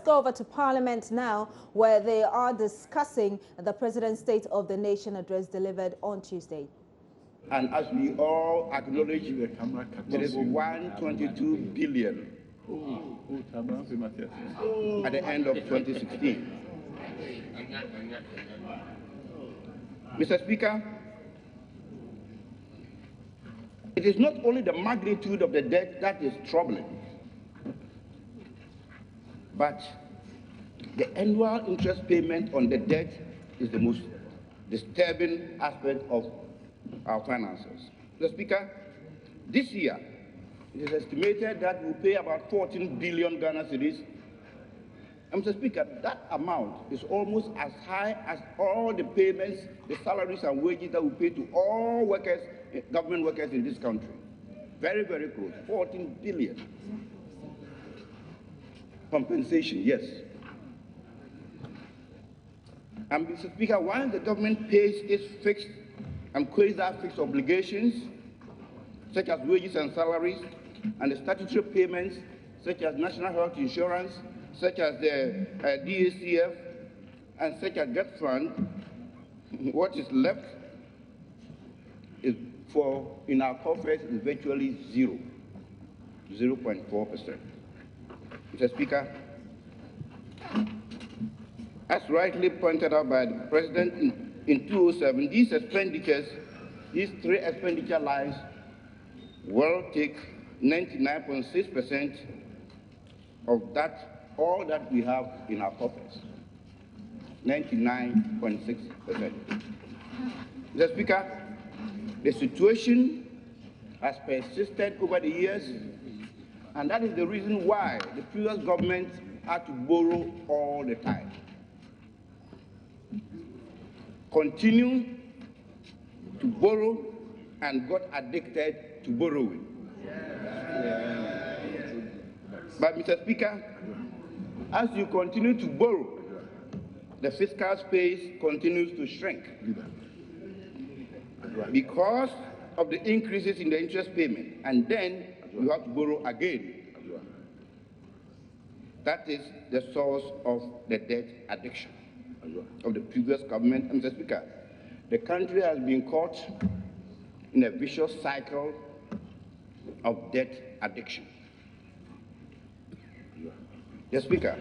go over to Parliament now, where they are discussing the President's State of the Nation address delivered on Tuesday. And as we all acknowledge, it is 122 billion at the end of 2016. Mr. Speaker, it is not only the magnitude of the debt that is troubling, but the annual interest payment on the debt is the most disturbing aspect of our finances. Mr. Speaker, this year, it is estimated that we'll pay about 14 billion Ghana cedis. And Mr. Speaker, that amount is almost as high as all the payments, the salaries and wages that we pay to all workers, government workers in this country. Very, very close, 14 billion. Compensation, yes. And Mr. Speaker, once the government pays its fixed and quasi-fixed obligations, such as wages and salaries, and the statutory payments, such as national health insurance, such as the DACF, and such as debt fund, what is left is in our coffers is virtually zero, 0.4%. Mr. Speaker, as rightly pointed out by the President in 2007, these three expenditure lines will take 99.6% of that, all that we have in our coffers. 99.6%. Mr. Speaker, the situation has persisted over the years, and that is the reason why the previous government had to borrow all the time. Continue to borrow and got addicted to borrowing. But Mr. Speaker, as you continue to borrow, the fiscal space continues to shrink because of the increases in the interest payment, and then you have to borrow again. That is the source of the debt addiction of the previous government. And Mr. Speaker, the country has been caught in a vicious cycle of debt addiction. Mr. Speaker,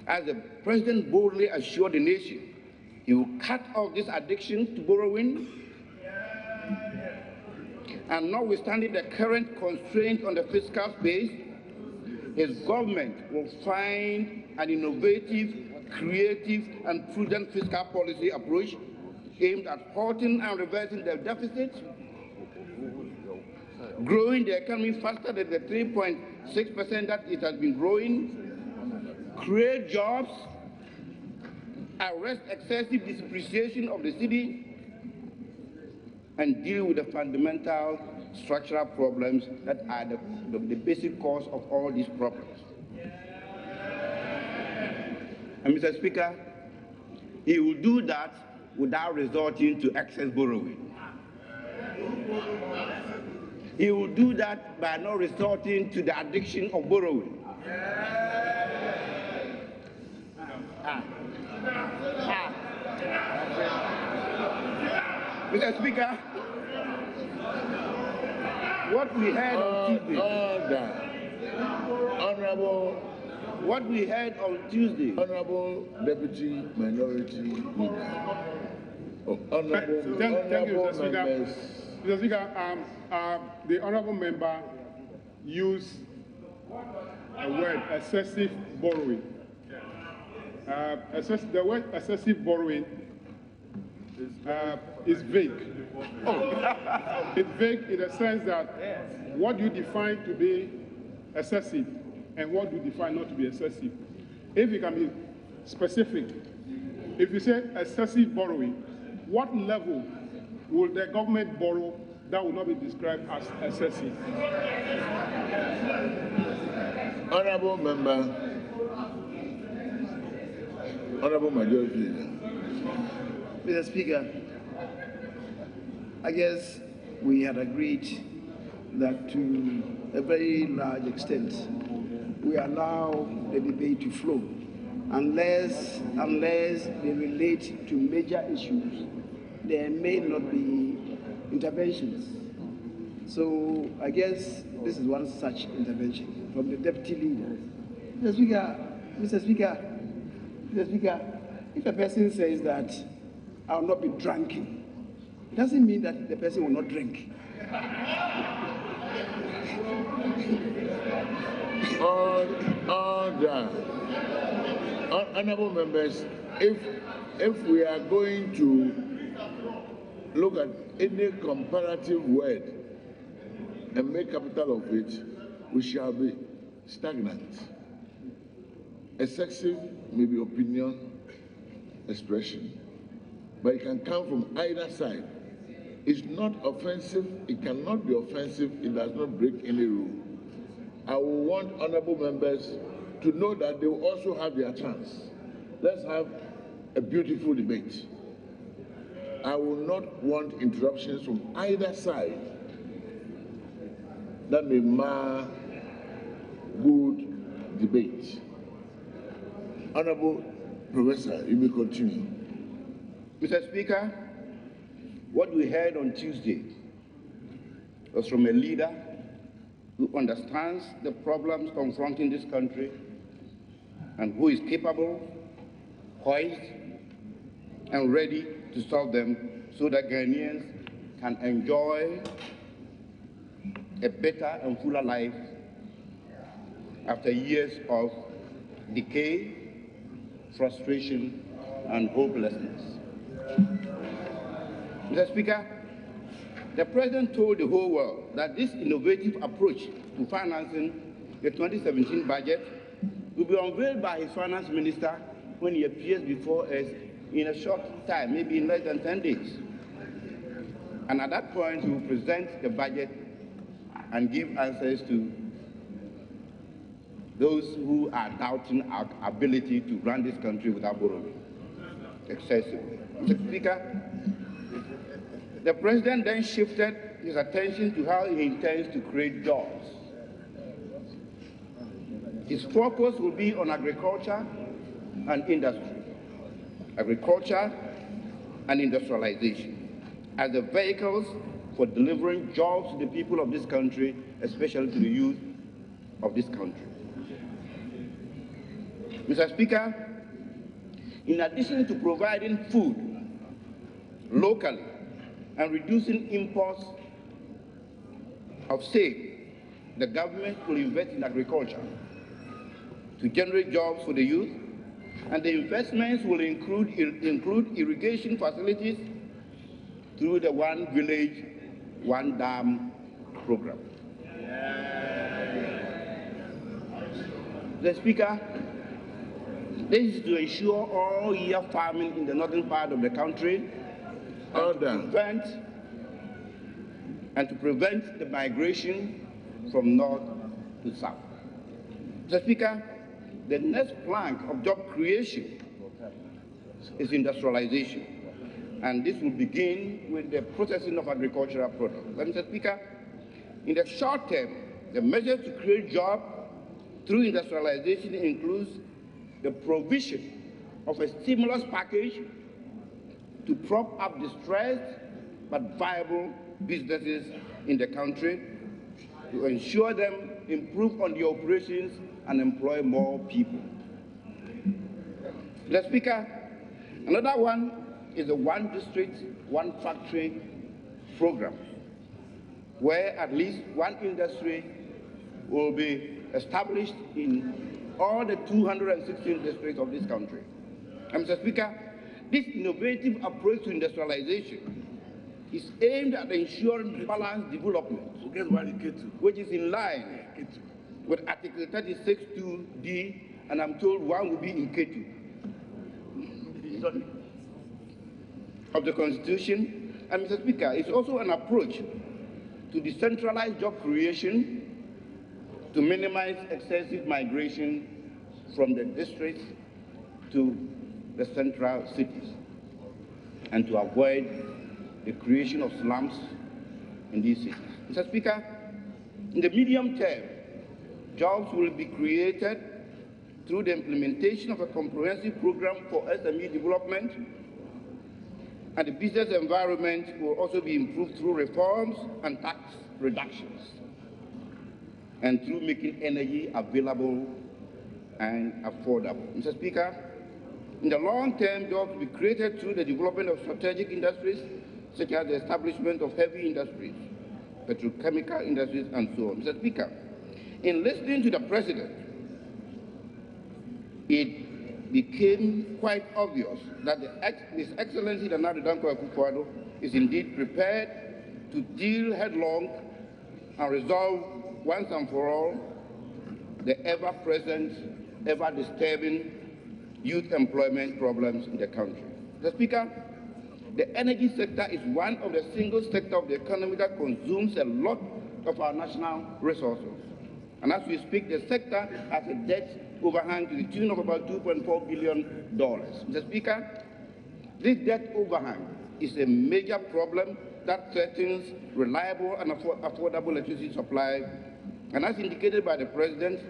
as the President boldly assured the nation, he will cut off this addiction to borrowing, and notwithstanding the current constraint on the fiscal space, his government will find an innovative, creative, and prudent fiscal policy approach aimed at halting and reversing the deficit, growing the economy faster than the 3.6% that it has been growing, create jobs, arrest excessive depreciation of the city, and deal with the fundamental structural problems that are the basic cause of all these problems. And Mr. Speaker, he will do that without resorting to excess borrowing. He will do that by not resorting to the addiction of borrowing. Mr. Speaker, what we heard on Tuesday, Honorable Deputy Minority Leader. Thank you, Mr. Speaker. Mr. Speaker, the honorable member used the word excessive borrowing. The word excessive borrowing is vague. It's vague in the sense that what you define to be excessive and what you define not to be excessive. If you can be specific, if you say excessive borrowing, what level will the government borrow that will not be described as excessive? Honorable Member, Honorable Majority Leader. Mr. Speaker, I guess we had agreed that to a very large extent we are now the debate to flow. Unless they relate to major issues, there may not be interventions. So I guess this is one such intervention from the deputy leader. Mr. Speaker, if a person says that I will not be drinking, it doesn't mean that the person will not drink. Order. Honorable members, if we are going to look at any comparative word and make capital of it, we shall be stagnant. Excessive may be opinion expression, but it can come from either side. It's not offensive, it cannot be offensive, it does not break any rule. I will want honorable members to know that they will also have their chance. Let's have a beautiful debate. I will not want interruptions from either side that may mar good debate. Honorable Professor, you may continue. Mr. Speaker, what we heard on Tuesday was from a leader who understands the problems confronting this country and who is capable, poised, and ready to solve them so that Ghanaians can enjoy a better and fuller life after years of decay, frustration, and hopelessness. Mr. Speaker, the President told the whole world that this innovative approach to financing the 2017 budget will be unveiled by his finance minister when he appears before us in a short time, maybe in less than 10 days. And at that point, he will present the budget and give answers to those who are doubting our ability to run this country without borrowing excessively. Mr. Speaker, the President then shifted his attention to how he intends to create jobs. His focus will be on agriculture and industry, agriculture and industrialization, as the vehicles for delivering jobs to the people of this country, especially to the youth of this country. Mr. Speaker, in addition to providing food locally and reducing imports of seed, the government will invest in agriculture to generate jobs for the youth, and the investments will include irrigation facilities through the One Village, One Dam program. The Speaker, this is to ensure all-year farming in the northern part of the country and to prevent the migration from north to south. Mr. Speaker, the next plank of job creation is industrialization, and this will begin with the processing of agricultural products. But Mr. Speaker, in the short term, the measures to create jobs through industrialization includes the provision of a stimulus package to prop up distressed but viable businesses in the country, to ensure them improve on their operations and employ more people. Mr. Speaker, another one is the One District, One Factory program, where at least one industry will be established in all the 216 districts of this country. And Mr. Speaker, this innovative approach to industrialization is aimed at ensuring balanced development, which is in line with Article 36(2)(d), and I'm told one will be in Ketu of the Constitution. And Mr. Speaker, it's also an approach to decentralize job creation, to minimize excessive migration from the districts to the central cities, and to avoid the creation of slums in these cities. Mr. Speaker, in the medium term, jobs will be created through the implementation of a comprehensive program for SME development, and the business environment will also be improved through reforms and tax reductions, and through making energy available and affordable. Mr. Speaker, in the long term, jobs will be created through the development of strategic industries, such as the establishment of heavy industries, petrochemical industries, and so on. Mr. Speaker, in listening to the President, it became quite obvious that His Excellency Nana Dankwa Akufo-Addo is indeed prepared to deal headlong and resolve once and for all the ever-present, ever-disturbing youth employment problems in the country. Mr. Speaker, the energy sector is one of the single sectors of the economy that consumes a lot of our national resources. And as we speak, the sector has a debt overhang to the tune of about $2.4 billion. Mr. Speaker, this debt overhang is a major problem that threatens reliable and affordable electricity supply. And as indicated by the President,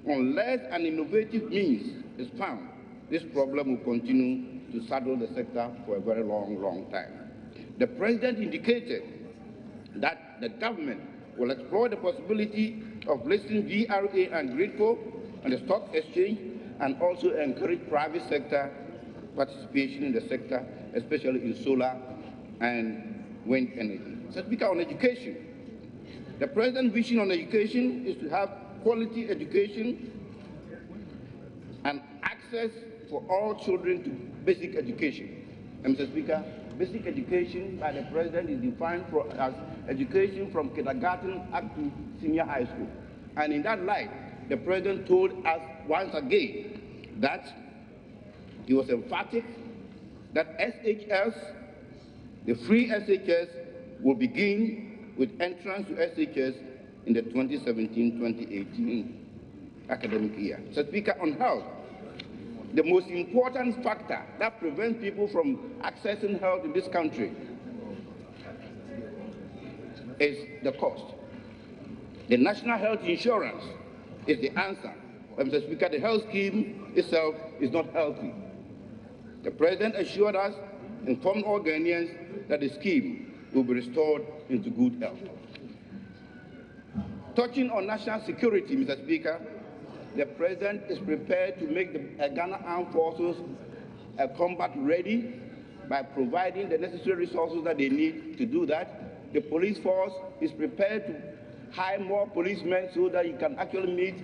unless an innovative means is found, this problem will continue to saddle the sector for a very long time. The President indicated that the government will explore the possibility of listing VRA and Gridco on the stock exchange, and also encourage private sector participation in the sector, especially in solar and wind energy. So, Speaker, on education, the President's vision on education is to have quality education and access for all children to basic education. And Mr. Speaker, basic education by the President is defined as education from kindergarten up to senior high school. And in that light, the President told us once again that he was emphatic that SHS, the free SHS, will begin with entrance to SHS in the 2017-2018 academic year. So, Speaker, on health, the most important factor that prevents people from accessing health in this country is the cost. The National Health Insurance is the answer. But, Mr. Speaker, the health scheme itself is not healthy. The President assured us, informed all Ghanaians, that the scheme will be restored into good health. Touching on national security, Mr. Speaker, the President is prepared to make the Ghana Armed Forces combat ready by providing the necessary resources that they need to do that. The police force is prepared to hire more policemen so that you can actually meet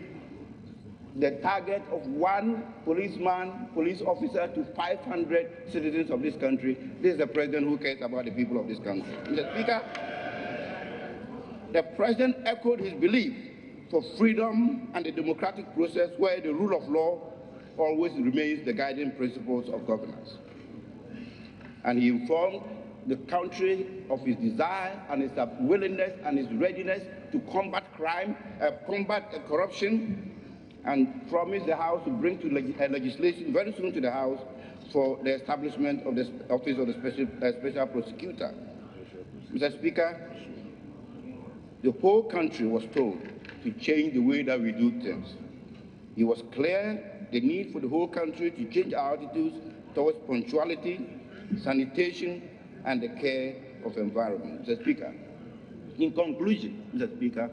the target of one policeman, police officer to 500 citizens of this country. This is the President who cares about the people of this country. Mr. Speaker, the President echoed his belief for freedom and the democratic process where the rule of law always remains the guiding principles of governance. And he informed the country of his desire and his willingness and his readiness to combat crime, combat corruption, and promised the House to bring to legislation very soon to the House for the establishment of the Office of the Special Prosecutor. Mr. Speaker, the whole country was told to change the way that we do things. It was clear the need for the whole country to change our attitudes towards punctuality, sanitation, and the care of the environment. Mr. Speaker, in conclusion, Mr. Speaker,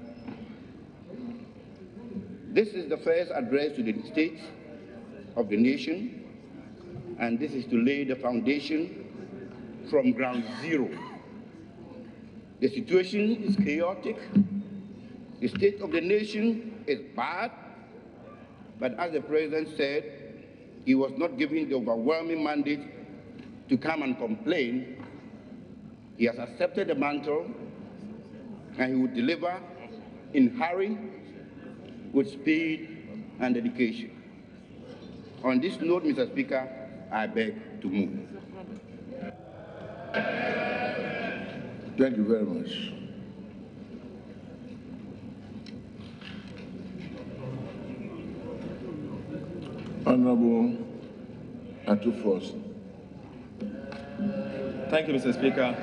this is the first address to the states of the nation, and this is to lay the foundation from ground zero. The situation is chaotic. The state of the nation is bad, but as the President said, he was not given the overwhelming mandate to come and complain. He has accepted the mantle, and he will deliver in hurry, with speed and dedication. On this note, Mr. Speaker, I beg to move. Thank you very much. Honorable Atufos. Thank you, Mr. Speaker.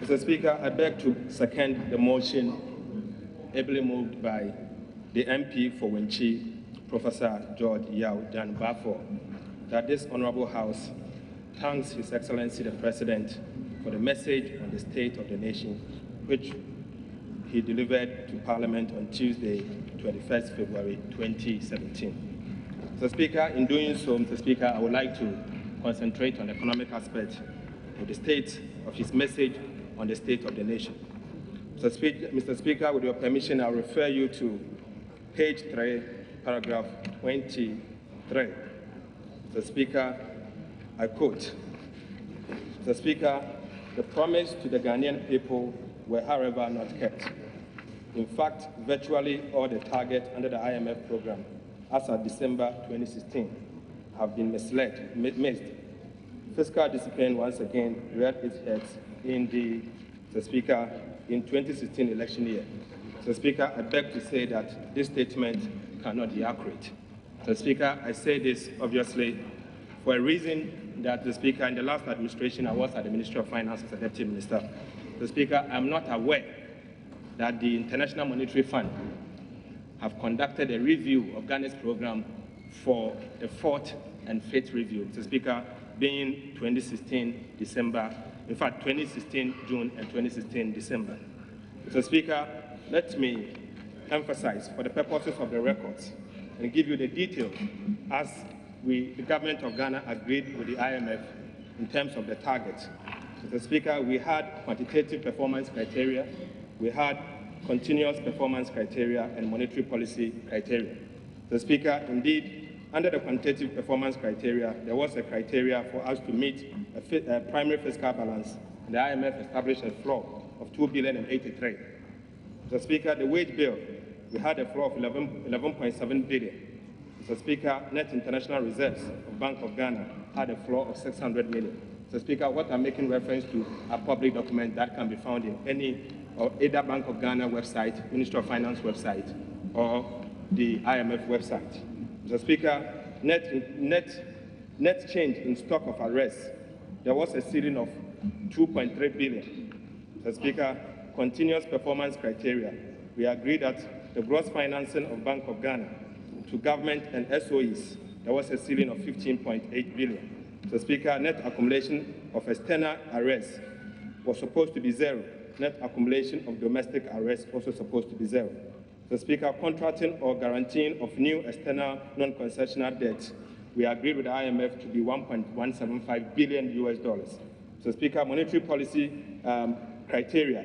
Mr. Speaker, I beg to second the motion ably moved by the MP for Wenchi Professor George Yao Dan Bafo, that this Honorable House thanks His Excellency the President for the message on the state of the nation, which he delivered to Parliament on Tuesday, 21st February 2017. Mr. Speaker, in doing so, Mr. Speaker, I would like to concentrate on the economic aspect of the state of his message on the state of the nation. Mr. Speaker, with your permission, I'll refer you to page 3, paragraph 23. Mr. Speaker, I quote, Mr. Speaker, the promise to the Ghanaian people were, however, not kept. In fact, virtually all the targets under the IMF program, as of December 2016, have been missed. Fiscal discipline once again reared its head in the Speaker, in 2016 election year. Mr. Speaker, I beg to say that this statement cannot be accurate. Mr. Speaker, I say this obviously for a reason that the Speaker, in the last administration, I was at the Ministry of Finance as a Deputy Minister. The Speaker, I'm not aware that the International Monetary Fund have conducted a review of Ghana's program for the 4th and 5th review. Mr. Speaker, being 2016 December, in fact 2016 June and 2016 December. Mr. Speaker, let me emphasize for the purposes of the records and give you the details as the government of Ghana agreed with the IMF in terms of the targets. Mr. Speaker, we had quantitative performance criteria, we had continuous performance criteria and monetary policy criteria. Mr. Speaker, indeed, under the quantitative performance criteria, there was a criteria for us to meet a primary fiscal balance, and the IMF established a floor of 2.083 billion. Mr. Speaker, the wage bill, we had a floor of 11.7 billion. Mr. Speaker, net international reserves of Bank of Ghana had a floor of 600 million. Mr. Speaker, what I'm making reference to a public document that can be found in any or either Bank of Ghana website, Ministry of Finance website, or the IMF website. Mr. Speaker, net change in stock of arrests, there was a ceiling of 2.3 billion. Mr. Speaker, continuous performance criteria, we agree that the gross financing of Bank of Ghana to government and SOEs, there was a ceiling of 15.8 billion. Mr. Speaker, net accumulation of external arrests was supposed to be zero. Net accumulation of domestic arrests also supposed to be zero. Mr. Speaker, contracting or guaranteeing of new external non-concessional debts, we agreed with the IMF to be $1.175 billion. Mr. Speaker, monetary policy criteria.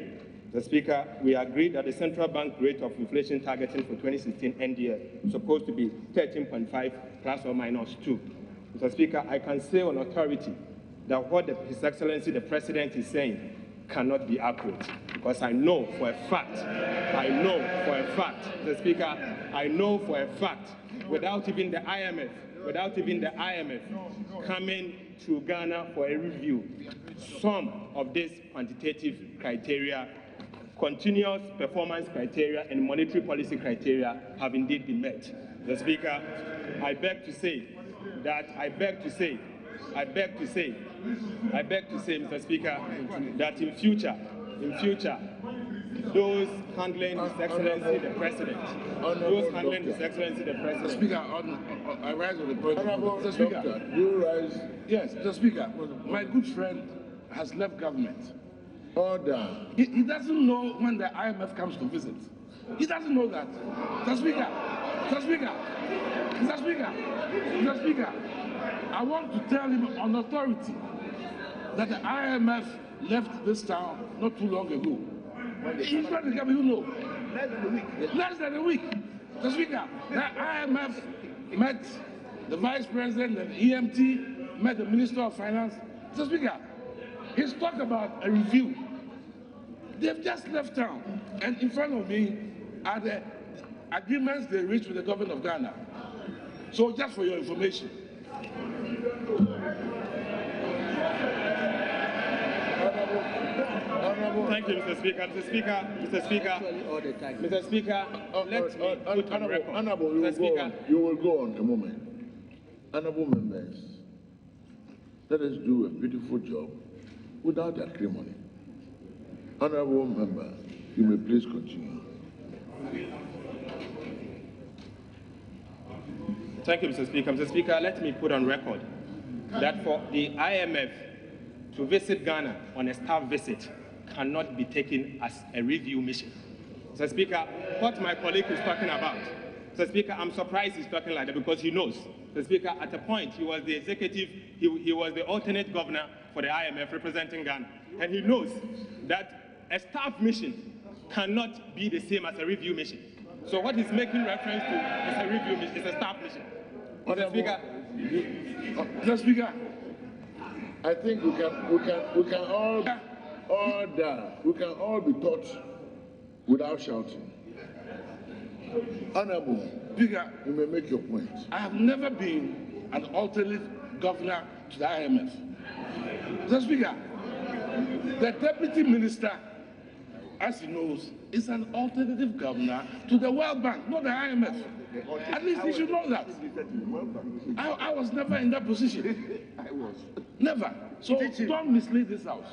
Mr. Speaker, we agreed that the central bank rate of inflation targeting for 2016 NDF is supposed to be 13.5 plus or minus 2. Mr. Speaker, I can say on authority that what His Excellency the President is saying cannot be accurate, because I know for a fact, Mr. Speaker, I know for a fact, without even the IMF coming to Ghana for a review, some of these quantitative criteria, continuous performance criteria, and monetary policy criteria have indeed been met. Mr. Speaker, I beg to say, Mr. Speaker, that in future, those handling His Excellency the President, Mr. Speaker, I rise on the point. Mr. Speaker, you rise. yes, Mr. Speaker, my good friend has left government. Order. He doesn't know when the IMF comes to visit. He doesn't know that. Mr. Speaker, I want to tell him on authority that the IMF left this town not too long ago. He's not the government, you know. Less than a week. Mr. Speaker, the IMF met the Vice President and EMT, met the Minister of Finance. Mr. Speaker, he's talked about a review. They've just left town, and in front of me are the agreements they reached with the government of Ghana. So just for your information. Thank you, Mr. Speaker. Mr. Speaker, let me put on record. Honorable, you will go on a moment. Honorable members, let us do a beautiful job without acrimony. Honorable member, you may please continue. Thank you, Mr. Speaker. Mr. Speaker, let me put on record that for the IMF to visit Ghana on a staff visit cannot be taken as a review mission. Mr. Speaker, what my colleague is talking about, Mr. Speaker, I'm surprised he's talking like that because he knows. Mr. Speaker, at a point, he was the executive, he was the alternate governor for the IMF representing Ghana. And he knows that a staff mission cannot be the same as a review mission. So what he's making reference to is a review mission, is a staff mission. Mr. Speaker. Mr. Speaker, I think we can all be taught without shouting. Honorable Speaker, you may make your point. I have never been an alternate governor to the IMF. Mr. Speaker, the deputy minister, as he knows, is an alternative governor to the World Bank, not the IMF. At least he should know that. I was never in that position. I was. Never. So don't mislead this house.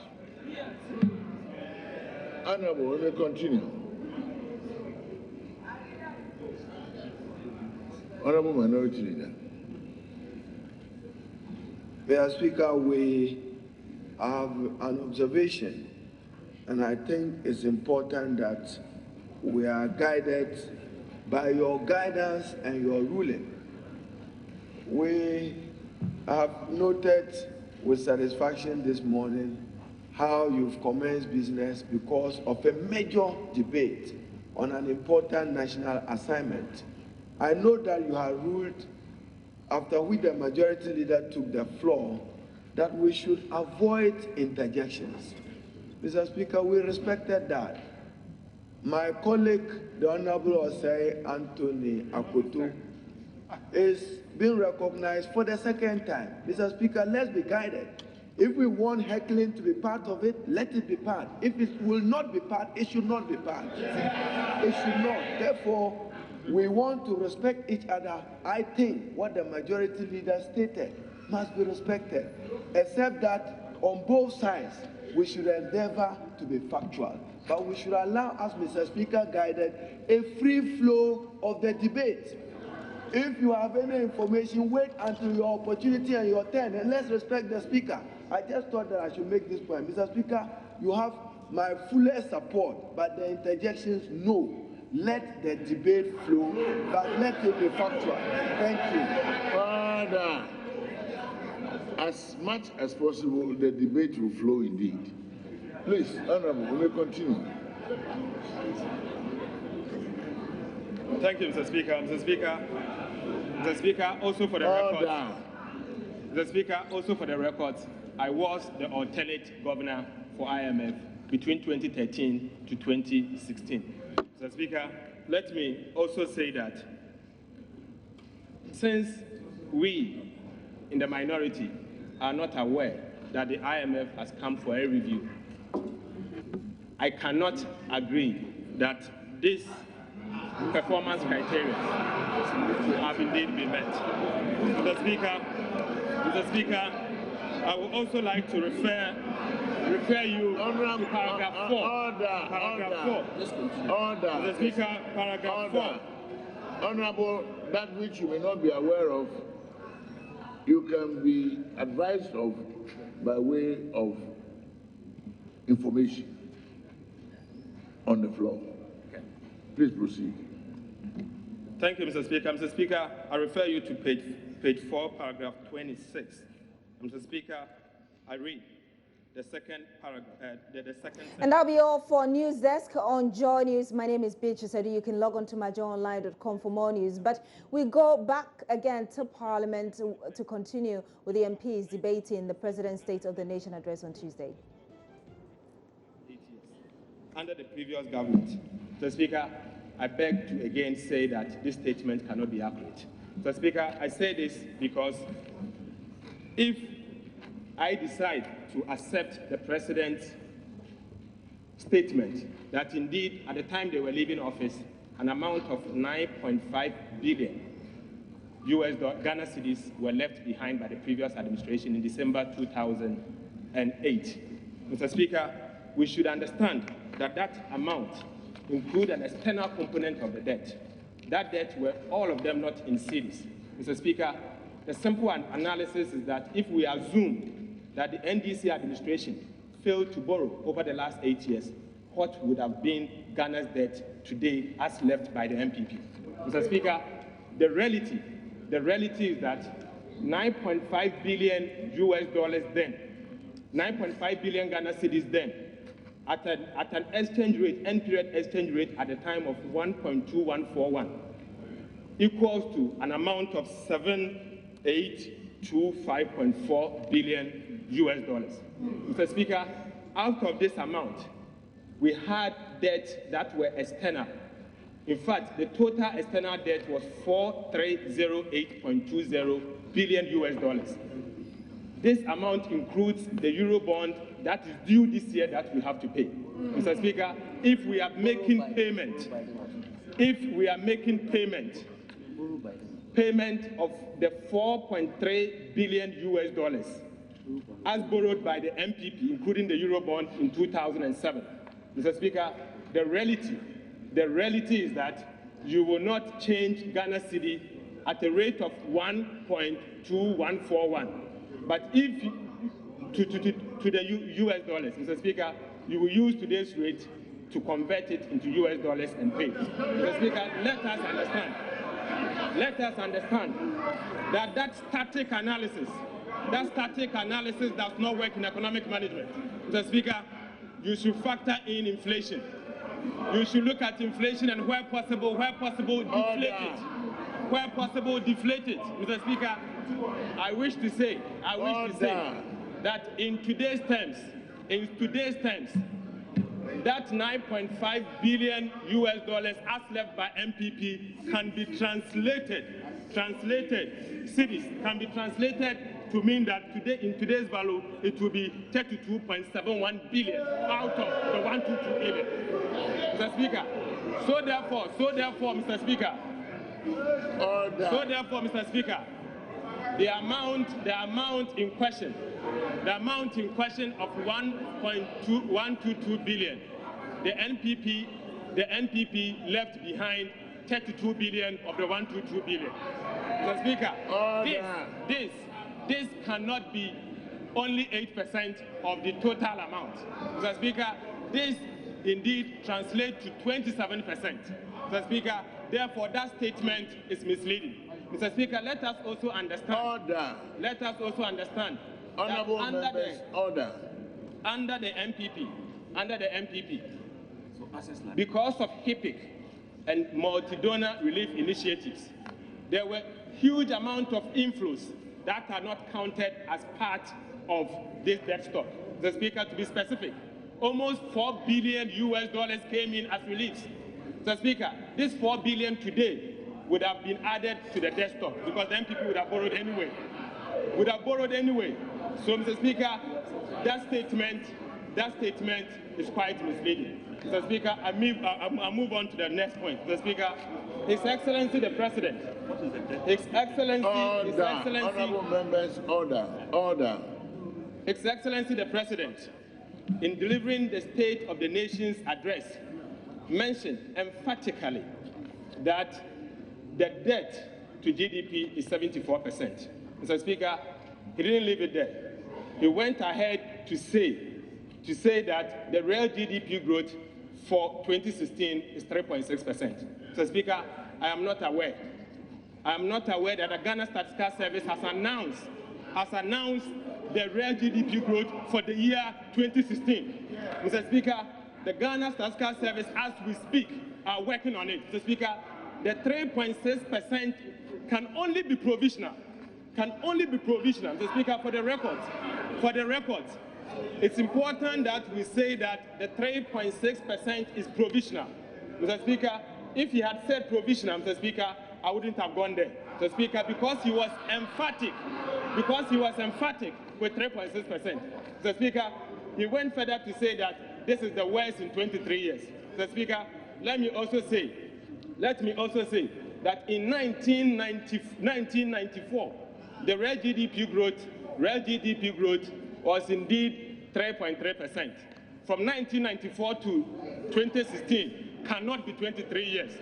Honorable, we may continue. Honorable Minority Leader. Mr. Speaker, we have an observation, and I think it's important that we are guided by your guidance and your ruling. We have noted with satisfaction this morning how you've commenced business because of a major debate on an important national assignment. I know that you have ruled, after which the majority leader took the floor, that we should avoid interjections. Mr. Speaker, we respected that. My colleague, the Honorable Osei Anthony Akoto, is being recognized for the second time. Mr. Speaker, let's be guided. If we want heckling to be part of it, let it be part. If it will not be part, it should not be part. It should not. Therefore, we want to respect each other. I think what the majority leader stated must be respected, except that on both sides, we should endeavor to be factual. But we should allow, as Mr. Speaker guided, a free flow of the debate. If you have any information, wait until your opportunity and your turn, and let's respect the Speaker. I just thought that I should make this point. Mr. Speaker, you have my fullest support, but the interjections, no. Let the debate flow, but let it be factual. Thank you. Father, as much as possible, the debate will flow indeed. Please, Honorable, we may continue. Thank you, Mr. Speaker. Mr. Speaker, also for the record. Mr. Speaker, also for the record, I was the alternate governor for IMF between 2013 to 2016. Mr. Speaker, let me also say that since we in the minority are not aware that the IMF has come for a review, I cannot agree that this performance criteria have indeed been met. Mr. Speaker, I would also like to refer you to paragraph 4. Order. Mr. Speaker, paragraph 4. Honorable, that which you may not be aware of, you can be advised of by way of information on the floor. Okay. Please proceed. Thank you, Mr. Speaker. Mr. Speaker, I refer you to page 4, paragraph 26. Mr. Speaker, I read the second paragraph, the second. And that'll be all for News Desk on Joy News. My name is Beatrice Edu. You can log on to myjoyonline.com for more news. But we go back again to Parliament to continue with the MPs debating the President's State of the Nation address on Tuesday. 8 years. Under the previous government, Mr. Speaker, I beg to again say that this statement cannot be accurate. Mr. Speaker, I say this because if I decide to accept the President's statement that indeed at the time they were leaving office, an amount of 9.5 billion Ghana cedis were left behind by the previous administration in December 2008. Mr. Speaker, we should understand that that amount includes an external component of the debt. That debt were all of them not in cedis. Mr. Speaker, the simple analysis is that if we assume that the NDC administration failed to borrow over the last 8 years, what would have been Ghana's debt today as left by the MPP? Mr. Speaker, the reality is that 9.5 billion US dollars then, 9.5 billion Ghana cedis then, at an exchange rate, end period exchange rate at the time of 1.2141, equals to an amount of 7,825.4 billion US dollars. Mr. Speaker, out of this amount, we had debts that were external. In fact, the total external debt was 4,308.20 billion US dollars. This amount includes the Eurobond that is due this year that we have to pay. Mr. Speaker, if we are making payment of the 4.3 billion US dollars as borrowed by the MPP, including the Eurobond in 2007. Mr. Speaker, the reality is that you will not change Ghana cedi at a rate of 1.2141. But if to the US dollars, Mr. Speaker, you will use today's rate to convert it into US dollars and pay. Mr. Speaker, let us understand that that static analysis does not work in economic management. Mr. Speaker, you should factor in inflation. You should look at inflation and where possible, deflate it. Where possible, deflate it. Mr. Speaker, I wish to say that in today's terms, that 9.5 billion US dollars as left by MPP can be translated, cedis can be translated to mean that today, in today's value, it will be 32.71 billion out of the 122 billion. Mr. Speaker, so therefore, Mr. Speaker, the amount in question of 1.122 billion, the NPP left behind 32 billion of the 122 billion. Mr. Speaker, this cannot be only 8% of the total amount. Mr. Speaker, this indeed translates to 27%. Mr. Speaker, therefore that statement is misleading. Mr. Speaker, let us also understand. Honorable members, under the MPP, because of HIPIC and multi-donor relief initiatives, there were huge amount of inflows that are not counted as part of this debt stock. The Speaker, to be specific, almost 4 billion US dollars came in as reliefs. The Speaker, this 4 billion today would have been added to the debt stock because then people would have borrowed anyway. So, Mr. Speaker, that statement is quite misleading. Mr. Speaker, I move on to the next point. Mr. Speaker, His Excellency the President. Honorable members, order. His Excellency the President, in delivering the State of the Nation's address, mentioned emphatically that the debt to GDP is 74%. Mr. Speaker, he didn't leave it there. He went ahead to say that the real GDP growth for 2016 is 3.6%. Mr. Speaker, I am not aware that the Ghana Statistical Service has announced the real GDP growth for the year 2016. Mr. Speaker, the Ghana Statistical Service, as we speak, are working on it. Mr. Speaker, the 3.6% can only be provisional. Mr. Speaker, for the records, it's important that we say that the 3.6% is provisional. Mr. Speaker, if he had said provisional, Mr. Speaker, I wouldn't have gone there. Mr. Speaker, because he was emphatic with 3.6%. Mr. Speaker, he went further to say that this is the worst in 23 years. Mr. Speaker, let me also say that in 1994, the real GDP growth was indeed 3.3%. From 1994 to 2016 cannot be 23 years.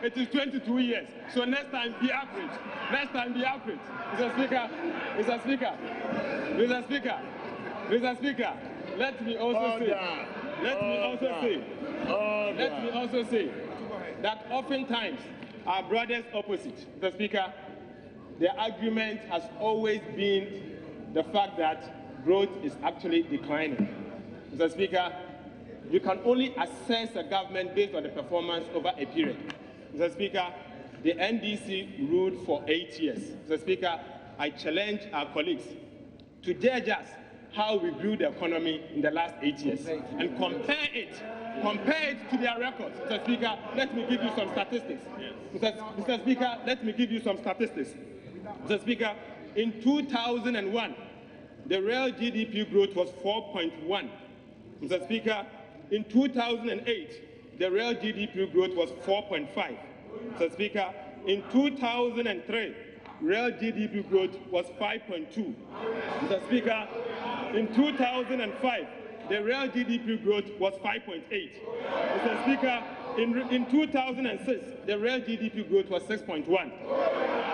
it is 22 years. So next time, be accurate. Next time, be accurate. Mr. Speaker, Mr. Speaker, Mr. Speaker, Mr. Speaker, let me also say that oftentimes our brothers opposite, Mr. Speaker, the argument has always been the fact that growth is actually declining. Mr. Speaker, you can only assess a government based on the performance over a period. Mr. Speaker, the NDC ruled for 8 years. Mr. Speaker, I challenge our colleagues to judge us how we grew the economy in the last 8 years and compare it to their records. Mr. Speaker, let me give you some statistics. Mr. Speaker, let me give you some statistics. Mr. Speaker, in 2001, the real GDP growth was 4.1. Mr. Speaker, in 2008, the real GDP growth was 4.5. Mr. Speaker, in 2003, real GDP growth was 5.2. Mr. Speaker, in 2005, the real GDP growth was 5.8. Mr. Speaker, in 2006, the real GDP growth was 6.1.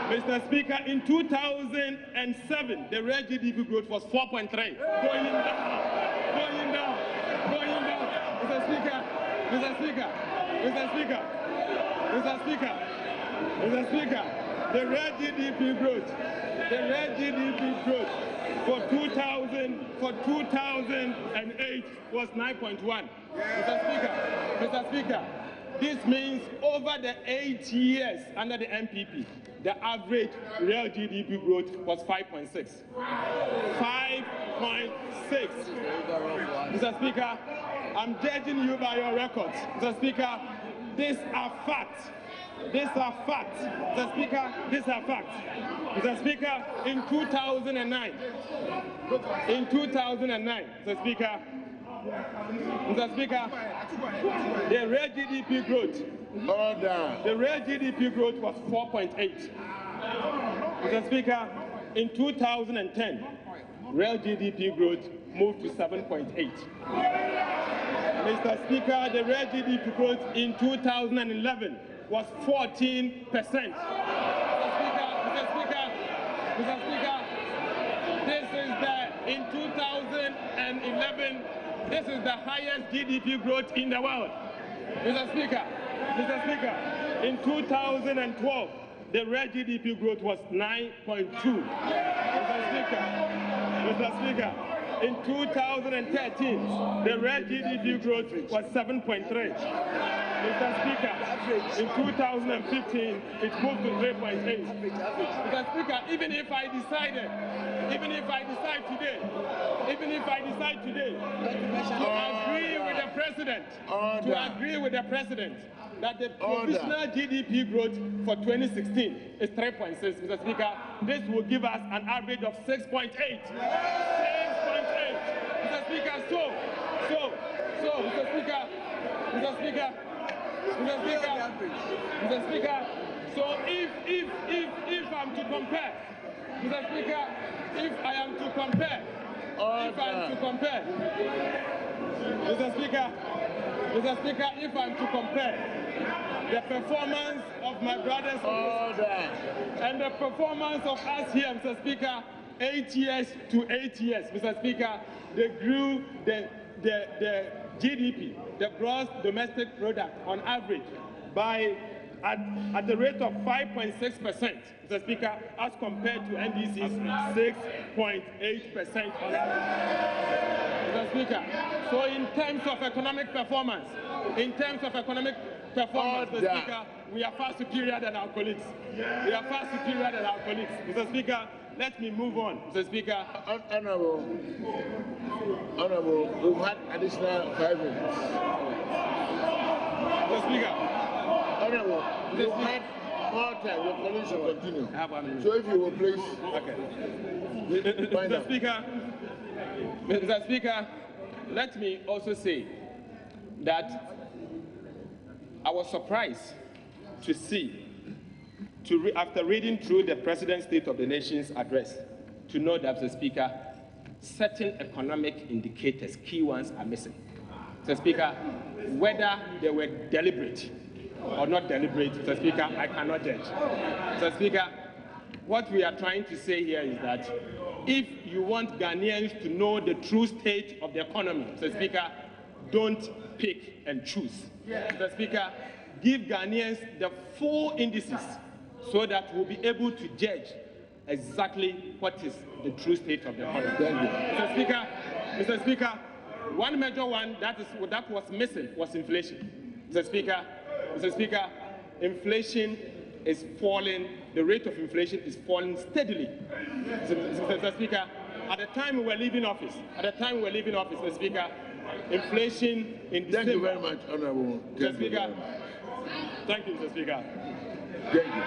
Mr. Speaker, in 2007, the real GDP growth was 4.3. Going down. Mr. Speaker, the real GDP growth for 2008 was 9.1. Mr. Speaker, this means over the 8 years under the MPP, the average real GDP growth was 5.6. 5.6. Mr. Speaker, I'm judging you by your records. Mr. Speaker, these are facts. Mr. Speaker, these are facts. Mr. Speaker, in 2009, Mr. Speaker, the real GDP growth, was 4.8. Mr. Speaker, in 2010, real GDP growth moved to 7.8. Mr. Speaker, the real GDP growth in 2011 was 14%. Mr. Speaker, in 2011, this is the highest GDP growth in the world. Mr. Speaker, in 2012, the real GDP growth was 9.2. Mr. Speaker, in 2013, the real GDP growth was 7.3. Mr. Speaker, in 2015, it moved to 3.8. Mr. Speaker, even if I decide today to agree with the president that the provisional GDP growth for 2016 is 3.6, Mr. Speaker, this will give us an average of 6.8. 6.8. Mr. Speaker, so if I'm to compare, Mr. Speaker, if I am to compare, the performance of my brothers and the performance of us here, Mr. Speaker, 8 years to 8 years, Mr. Speaker, they grew the GDP, the gross domestic product, on average by at the rate of 5.6%, Mr. Speaker, as compared to NDC's 6.8%. Mr. Speaker, so in terms of economic performance, Mr. Speaker, we are far superior than our colleagues. Mr. Speaker, let me move on, Mr. Speaker. Honorable, we've had additional 5 minutes. Mr. Speaker. Honorable, we've had more time. Your colleagues will continue. So if you will please. Okay. Mr. Speaker, let me also say that I was surprised to see, after reading through the President's State of the Nation's address, to know that, Mr. Speaker, certain economic indicators, key ones, are missing. Mr. Speaker, whether they were deliberate or not deliberate, Mr. Speaker, I cannot judge. Mr. Speaker, what we are trying to say here is that if you want Ghanaians to know the true state of the economy, Mr. Speaker, don't pick and choose. Mr. Speaker, give Ghanaians the full indices so that we'll be able to judge exactly what is the true state of the economy. Mr. Speaker, one major one that was missing was inflation. Mr. Speaker, inflation is falling. The rate of inflation is falling steadily. Mr. Speaker, at the time we were leaving office, Mr. Speaker, inflation in December. Thank you very much, Honorable. Mr. Speaker. Thank you, Mr. Speaker. Thank you.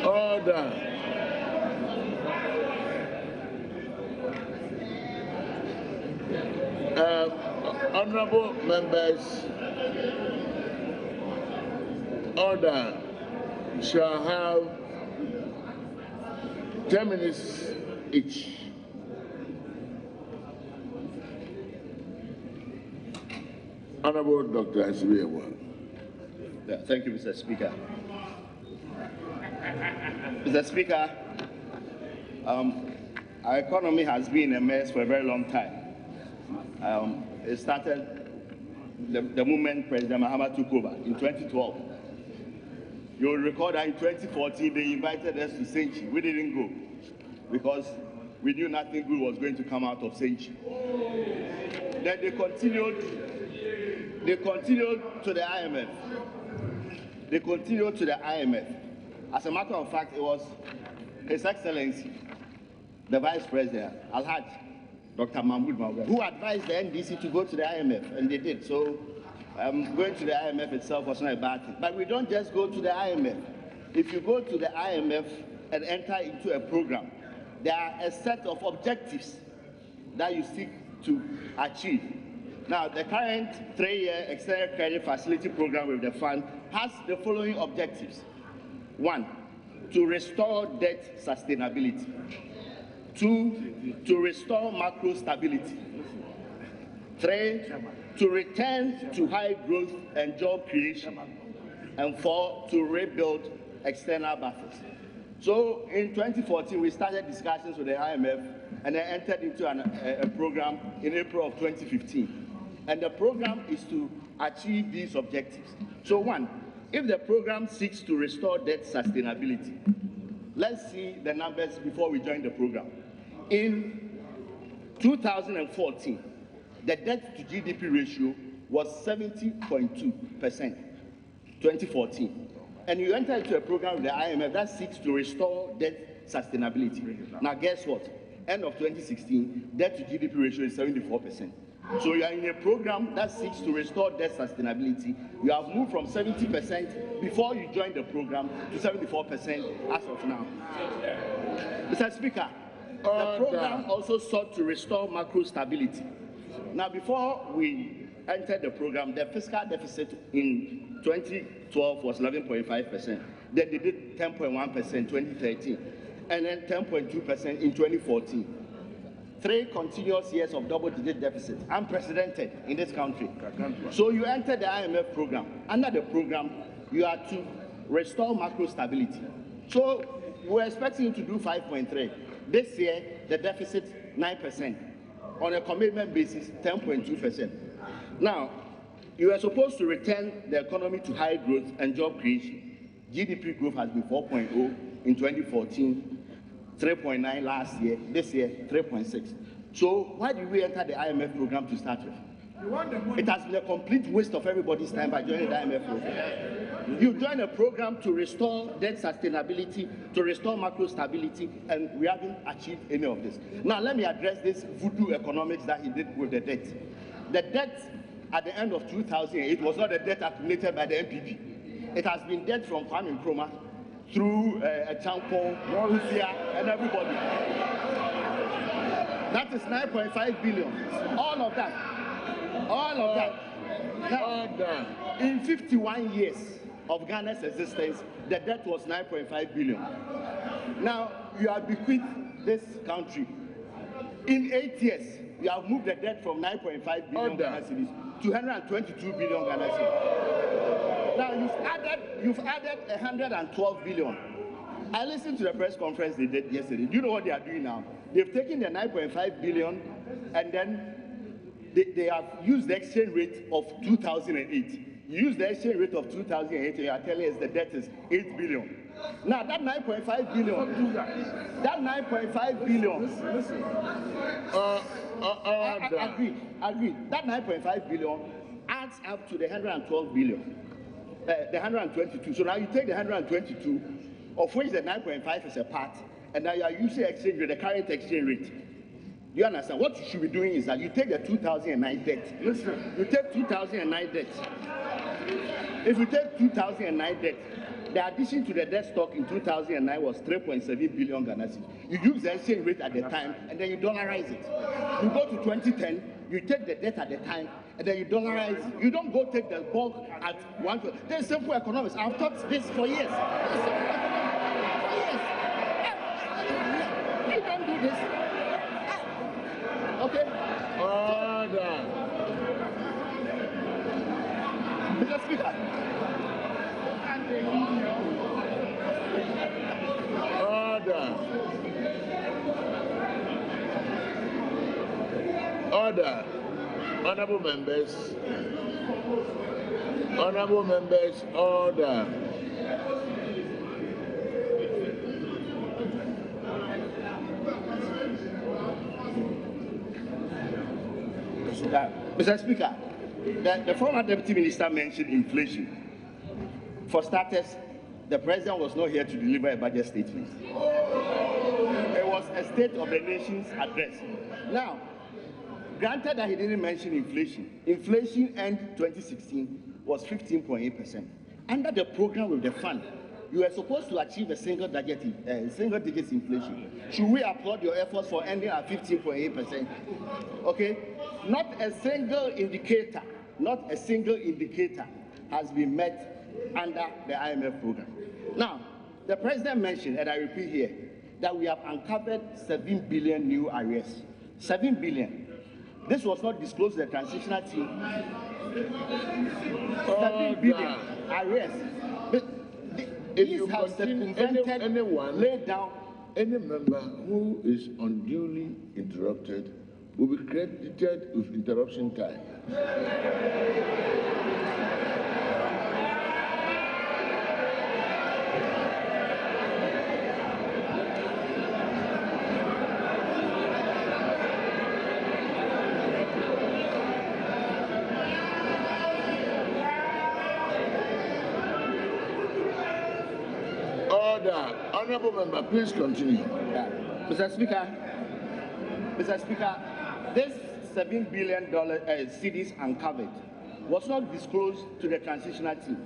Order. Honorable members, order shall have 10 minutes each. Honorable Dr. Asibiyewa. Thank you, Mr. Speaker. Mr. Speaker, our economy has been a mess for a very long time. It started the moment President Mahama took over in 2012. You'll recall that in 2014, they invited us to Senchi. We didn't go because we knew nothing good was going to come out of Senchi. Then they continued to the IMF. As a matter of fact, it was His Excellency, the Vice President, Alhaj, Dr. Mahmoud Mawia, who advised the NDC to go to the IMF, and they did. So going to the IMF itself was not a bad thing. But we don't just go to the IMF. If you go to the IMF and enter into a program, there are a set of objectives that you seek to achieve. Now, the current 3-year extended credit facility program with the fund has the following objectives. 1, to restore debt sustainability. 2, to restore macro stability. 3, to return to high growth and job creation. And 4, to rebuild external buffers. So in 2014, we started discussions with the IMF and then entered into a program in April of 2015. And the program is to achieve these objectives. So 1, if the program seeks to restore debt sustainability, let's see the numbers before we join the program. In 2014, the debt to GDP ratio was 70.2%, 2014. And you enter into a program with the IMF that seeks to restore debt sustainability. Now guess what? End of 2016, debt to GDP ratio is 74%. So you are in a program that seeks to restore debt sustainability. You have moved from 70% before you joined the program to 74% as of now. Mr. Speaker, the program also sought to restore macro stability. Now, before we entered the program, the fiscal deficit in 2012 was 11.5%. Then they did 10.1% in 2013, and then 10.2% in 2014. 3 continuous years of double-digit deficit, unprecedented in this country. So you entered the IMF program. Under the program, you are to restore macro stability. So we're expecting you to do 5.3. This year, the deficit 9%. On a commitment basis, 10.2%. Now, you are supposed to return the economy to high growth and job creation. GDP growth has been 4.0 in 2014. 3.9 last year, this year 3.6. So why did we enter the IMF program to start with? It has been a complete waste of everybody's time by joining the IMF program. You join a program to restore debt sustainability, to restore macro stability, and we haven't achieved any of this. Now let me address this voodoo economics that he did with the debt. The debt at the end of 2008 was not a debt accumulated by the NPP. It has been debt from Kwame Nkrumah through Champon, Russia, and everybody. That is 9.5 billion. All of that. All of that. Now, in 51 years of Ghana's existence, the debt was 9.5 billion. Now, you have bequeathed this country. In 8 years, you have moved the debt from 9.5 billion Ghana cedis to 122 billion Ghana cedis. Now, you've added 112 billion. I listened to the press conference they did yesterday. Do you know what they are doing now? They've taken the 9.5 billion and then they have used the exchange rate of 2008. You use the exchange rate of 2008 and you are telling us the debt is 8 billion. Now that 9.5 billion, that 9.5 billion, agreed. That 9.5 billion adds up to the 112 billion, the 122. So now you take the 122, of which the 9.5 is a part, and now you are using exchange rate, the current exchange rate. Do you understand? What you should be doing is that you take the 2009 debt. Listen, you take 2009 debt. If you take 2009 debt, the addition to the debt stock in 2009 was 3.7 billion Ghana cedis. You use the exchange rate at the time, and then you dollarize it. You go to 2010, you take the debt at the time, and then you dollarize. You don't go take the bulk at one. There's simple economics. I've taught this for years. You don't do this. Okay? Order. Mr. Speaker. Order. Honorable members. Honorable members, order. Mr. Speaker, the former Deputy Minister mentioned inflation. For starters, the President was not here to deliver a budget statement. It was a State of the Nation's address. Now, granted that he didn't mention inflation, inflation end 2016 was 15.8%. Under the program with the fund, you were supposed to achieve a single-digit inflation. Should we applaud your efforts for ending at 15.8%? Okay? Not a single indicator has been met under the IMF program. Now, the President mentioned, and I repeat here, that we have uncovered 7 billion new arrears. 7 billion. This was not disclosed to the transitional team. 7 billion arrears. If you have anyone, laid down. Any member who is unduly interrupted will be credited with interruption time. Honorable member, please continue. Mr. Speaker, this $7 billion cedis uncovered was not disclosed to the transitional team.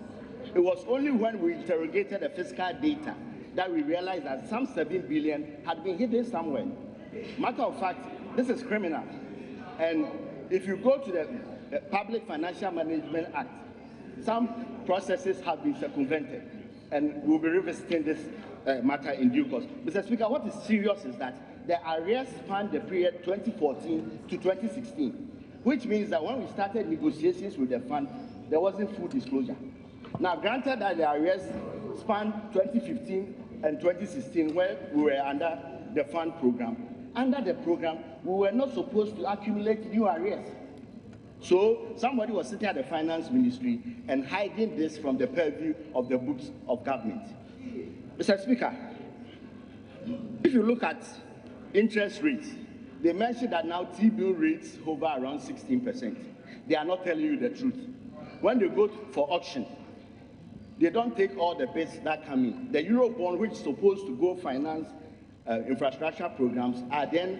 It was only when we interrogated the fiscal data that we realized that some 7 billion had been hidden somewhere. Matter of fact, this is criminal. And if you go to the Public Financial Management Act, some processes have been circumvented. And we'll be revisiting this matter in due course. Mr. Speaker, what is serious is that the arrears spanned the period 2014 to 2016, which means that when we started negotiations with the fund, there wasn't full disclosure. Now, granted that the arrears spanned 2015 and 2016, where we were under the fund program, under the program, we were not supposed to accumulate new arrears. So somebody was sitting at the finance ministry and hiding this from the purview of the books of government. Mr. Speaker, if you look at interest rates, they mentioned that now T-bill rates hover around 16%. They are not telling you the truth. When they go for auction, they don't take all the bids that come in. The Eurobond, which is supposed to go finance infrastructure programs, are then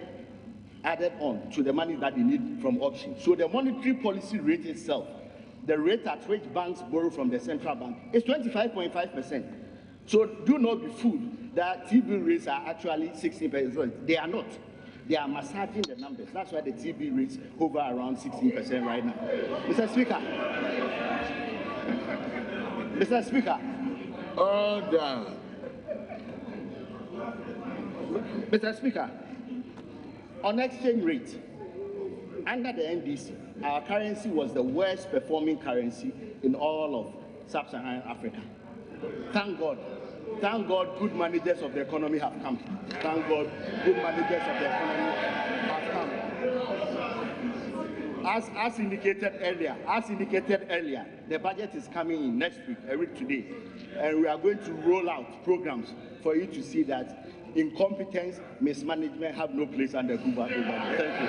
added on to the money that they need from auction. So the monetary policy rate itself, the rate at which banks borrow from the central bank, is 25.5%. So do not be fooled that T-bill rates are actually 16%. They are not. They are massaging the numbers. That's why the TB rates hover around 16% right now. Mr. Speaker. Mr. Speaker. Order. Mr. Speaker, on exchange rate, under the NDC, our currency was the worst performing currency in all of sub-Saharan Africa. Thank God. Thank God good managers of the economy have come. Thank God good managers of the economy have come. As indicated earlier, the budget is coming in next week, a week today, and we are going to roll out programs for you to see that incompetence, mismanagement have no place under Cuba. Thank you.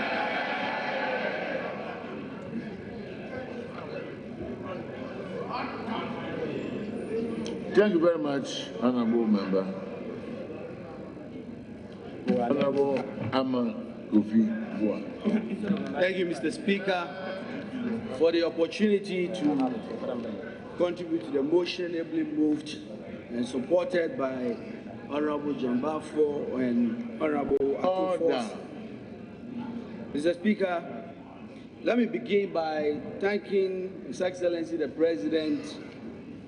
Thank you very much, Honorable Member. Honorable Ama Kofi Boa. Thank you, Mr. Speaker, for the opportunity to contribute to the motion ably moved and supported by Honorable John Bafo and Honorable Akufo. Mr. Speaker, let me begin by thanking His Excellency the President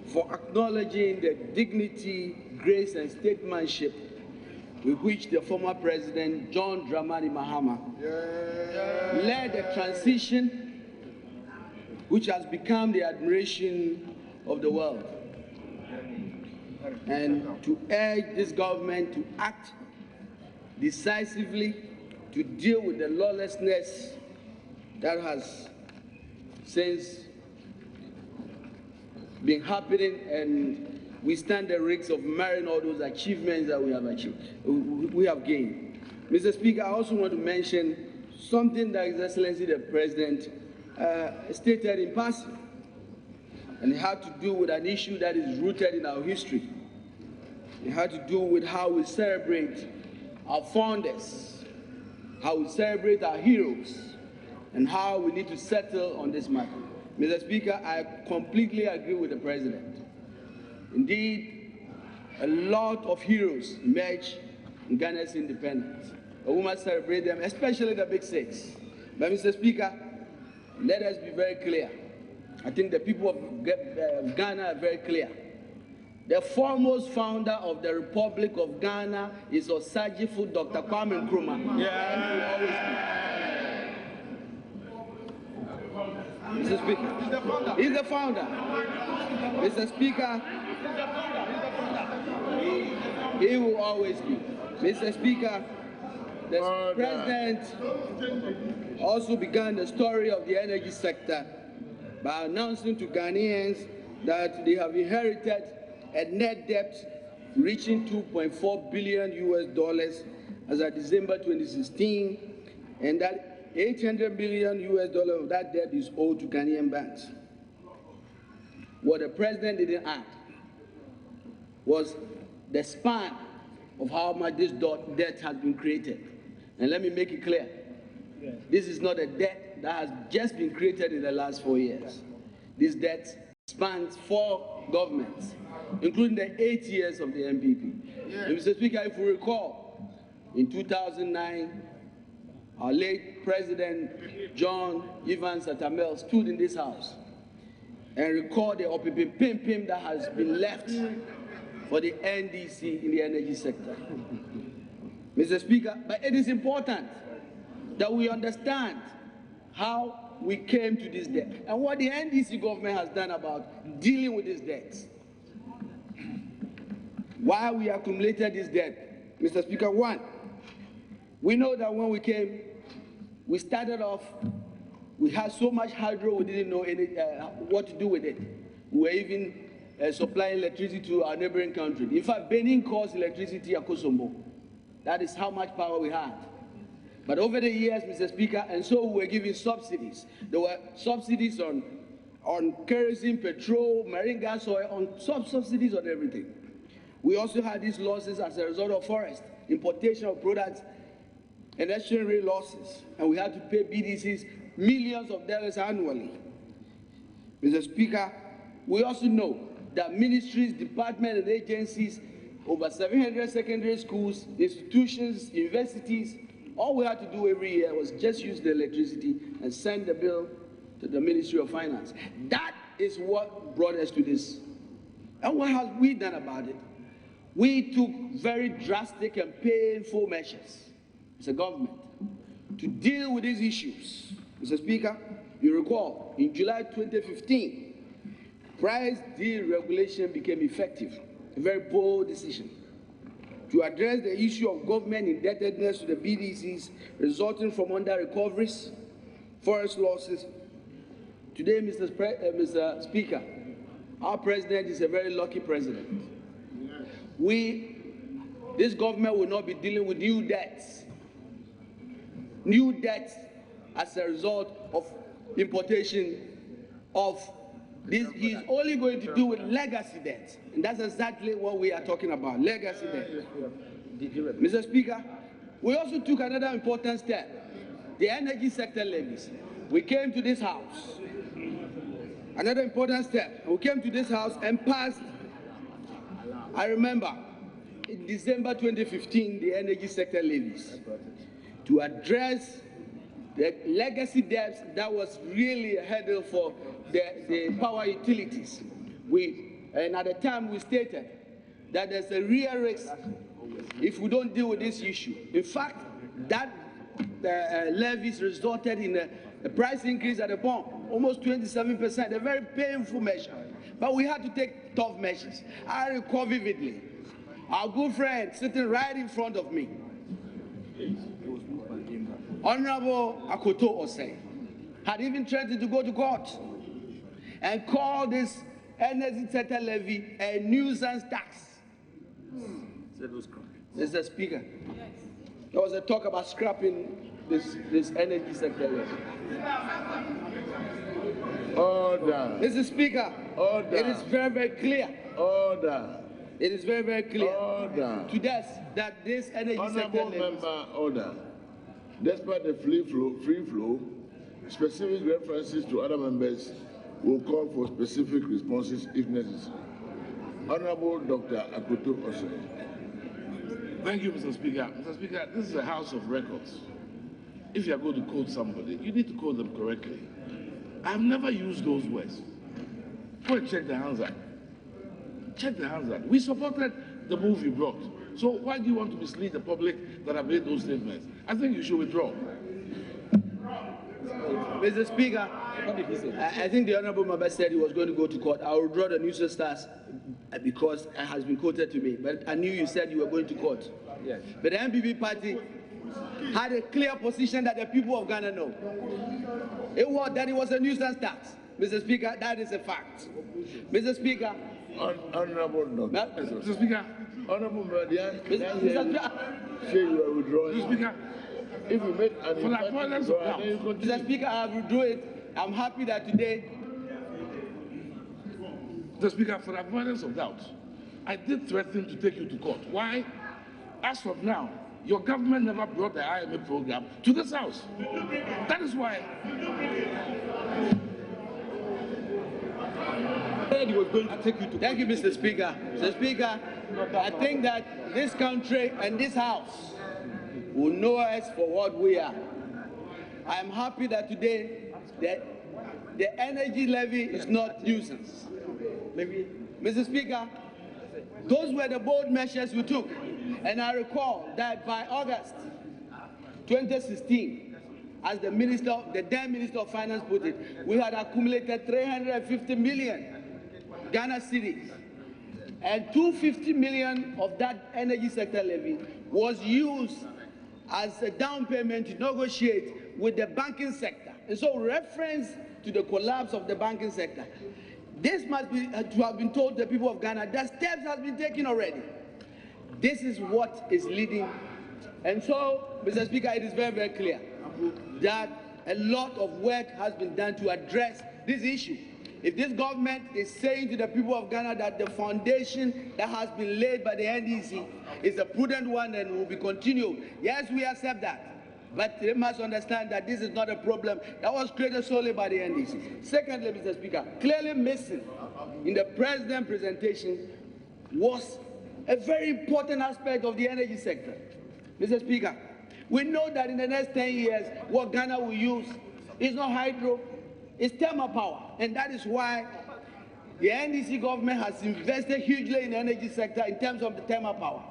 for acknowledging the dignity, grace, and statesmanship with which the former President John Dramani Mahama led the transition which has become the admiration of the world, and to urge this government to act decisively to deal with the lawlessness that has since been happening, and we stand the risks of marring all those achievements that we have gained. Mr. Speaker, I also want to mention something that His Excellency the President stated in passing, and it had to do with an issue that is rooted in our history. It had to do with how we celebrate our founders, how we celebrate our heroes, and how we need to settle on this matter. Mr. Speaker, I completely agree with the President. Indeed, a lot of heroes emerged in Ghana's independence. We must celebrate them, especially the big six. But Mr. Speaker, let us be very clear. I think the people of Ghana are very clear. The foremost founder of the Republic of Ghana is Osagyefo Dr. Kwame Nkrumah. Yeah. Mr. Speaker, he's the founder. Mr. Speaker, he will always be. Mr. Speaker, the President also began the story of the energy sector by announcing to Ghanaians that they have inherited a net debt reaching $2.4 billion as of December 2016, and that $800 million of that debt is owed to Ghanaian banks. What the President didn't add was the span of how much this debt has been created. And let me make it clear, this is not a debt that has just been created in the last 4 years. This debt spans 4 governments, including the 8 years of the NPP. And Mr. Speaker, if you recall, in 2009, our late President John Evans Atamel stood in this house and recorded the opipim that has been left for the NDC in the energy sector. Mr. Speaker, but it is important that we understand how we came to this debt and what the NDC government has done about dealing with this debt. Why we accumulated this debt, Mr. Speaker. One, we know that when we came, we started off, we had so much hydro, we didn't know what to do with it. We were even supplying electricity to our neighboring country. In fact, Benin caused electricity at Kosombo. That is how much power we had. But over the years, Mr. Speaker, and so we were giving subsidies. There were subsidies on kerosene, petrol, marine gas oil, on subsidies on everything. We also had these losses as a result of forest, importation of products, and exchange rate losses. And we had to pay BDCs millions of dollars annually. Mr. Speaker, we also know that ministries, departments, and agencies, over 700 secondary schools, institutions, universities, all we had to do every year was just use the electricity and send the bill to the Ministry of Finance. That is what brought us to this. And what have we done about it? We took very drastic and painful measures as a government to deal with these issues. Mr. Speaker, you recall, in July 2015, price deregulation became effective, a very bold decision to address the issue of government indebtedness to the BDCs resulting from under-recoveries, forest losses. Today, Mr. Speaker, our president is a very lucky president. This government will not be dealing with new debts as a result of importation of this. He's only going to do with legacy debts, and that's exactly what we are talking about, legacy debt. Mr. Speaker, we also took another important step, the energy sector levies. We came to this house, another important step. We came to this house and passed, I remember, in December 2015, the energy sector levies to address the legacy debts that was really a hurdle for the power utilities. And at the time we stated that there's a real risk if we don't deal with this issue. In fact, that levies resulted in a price increase at the pump, almost 27%, a very painful measure. But we had to take tough measures. I recall vividly, our good friend sitting right in front of me, Honorable Akoto Osei, had even threatened to go to court and call this energy sector levy a nuisance tax. Mr. Speaker, there was a talk about scrapping this energy sector levy. Order. Mr. Speaker, Order. It is very, very clear. Order. It is very, very clear Order. to us that this energy sector Honorable levy. member, order. Despite the free flow, specific references to other members will call for specific responses if necessary. Honorable Dr. Akoto Osei. Thank you, Mr. Speaker. Mr. Speaker, this is a house of records. If you are going to quote somebody, you need to quote them correctly. I've never used those words. Go and check the Hansard. Check the Hansard. We supported the move you brought. So why do you want to mislead the public that have made those statements? I think you should withdraw. Mr. Speaker, I think the Honorable member said he was going to go to court. I will withdraw the nuisance tax because it has been quoted to me. But I knew you said you were going to court. Yes. But the MPP party had a clear position that the people of Ghana know. It was a nuisance tax. Mr. Speaker, that is a fact. Mr. Speaker. Honorable Doctor. Mr. Speaker. Honorable Mr. Speaker. Say you are withdrawing. Mr. Speaker. If you make an Mr. Speaker, I have withdrawn it. I'm happy that today. Mr. Speaker, for avoidance of doubt, I did threaten to take you to court. Why? As of now, your government never brought the IMA program to this house. That is why. He was going to take you to. Thank you, Mr. Speaker. Mr. Speaker, I think that this country and this house will know us for what we are. I am happy that today the energy levy is not nuisance. Mr. Speaker, those were the bold measures we took. And I recall that by August 2016, as the then Minister of Finance put it, we had accumulated 350 million Ghana cedis. And 250 million of that energy sector levy was used as a down payment to negotiate with the banking sector. And so reference to the collapse of the banking sector. This must be to have been told the people of Ghana that steps have been taken already. This is what is leading. And so, Mr. Speaker, it is very, very clear that a lot of work has been done to address this issue. If this government is saying to the people of Ghana that the foundation that has been laid by the NDC is a prudent one and will be continued, yes, we accept that. But they must understand that this is not a problem that was created solely by the NDC. Secondly, Mr. Speaker, clearly missing in the president's presentation was a very important aspect of the energy sector. Mr. Speaker, We know that in the next 10 years, what Ghana will use is not hydro, it's thermal power. And that is why the NDC government has invested hugely in the energy sector in terms of the thermal power.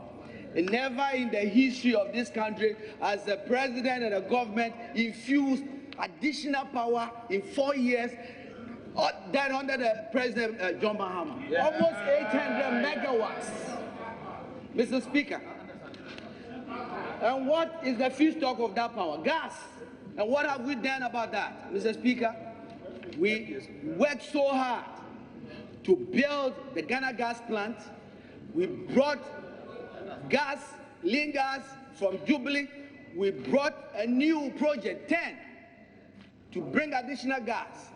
And never in the history of this country has the president and the government infused additional power in 4 years than under the President John Mahama. Yeah. Almost 800 megawatts, Mr. Speaker. And what is the feedstock of that power? Gas. And what have we done about that, Mr. Speaker? We worked so hard to build the Ghana gas plant. We brought gas, lean gas from Jubilee. We brought a new project, 10, to bring additional gas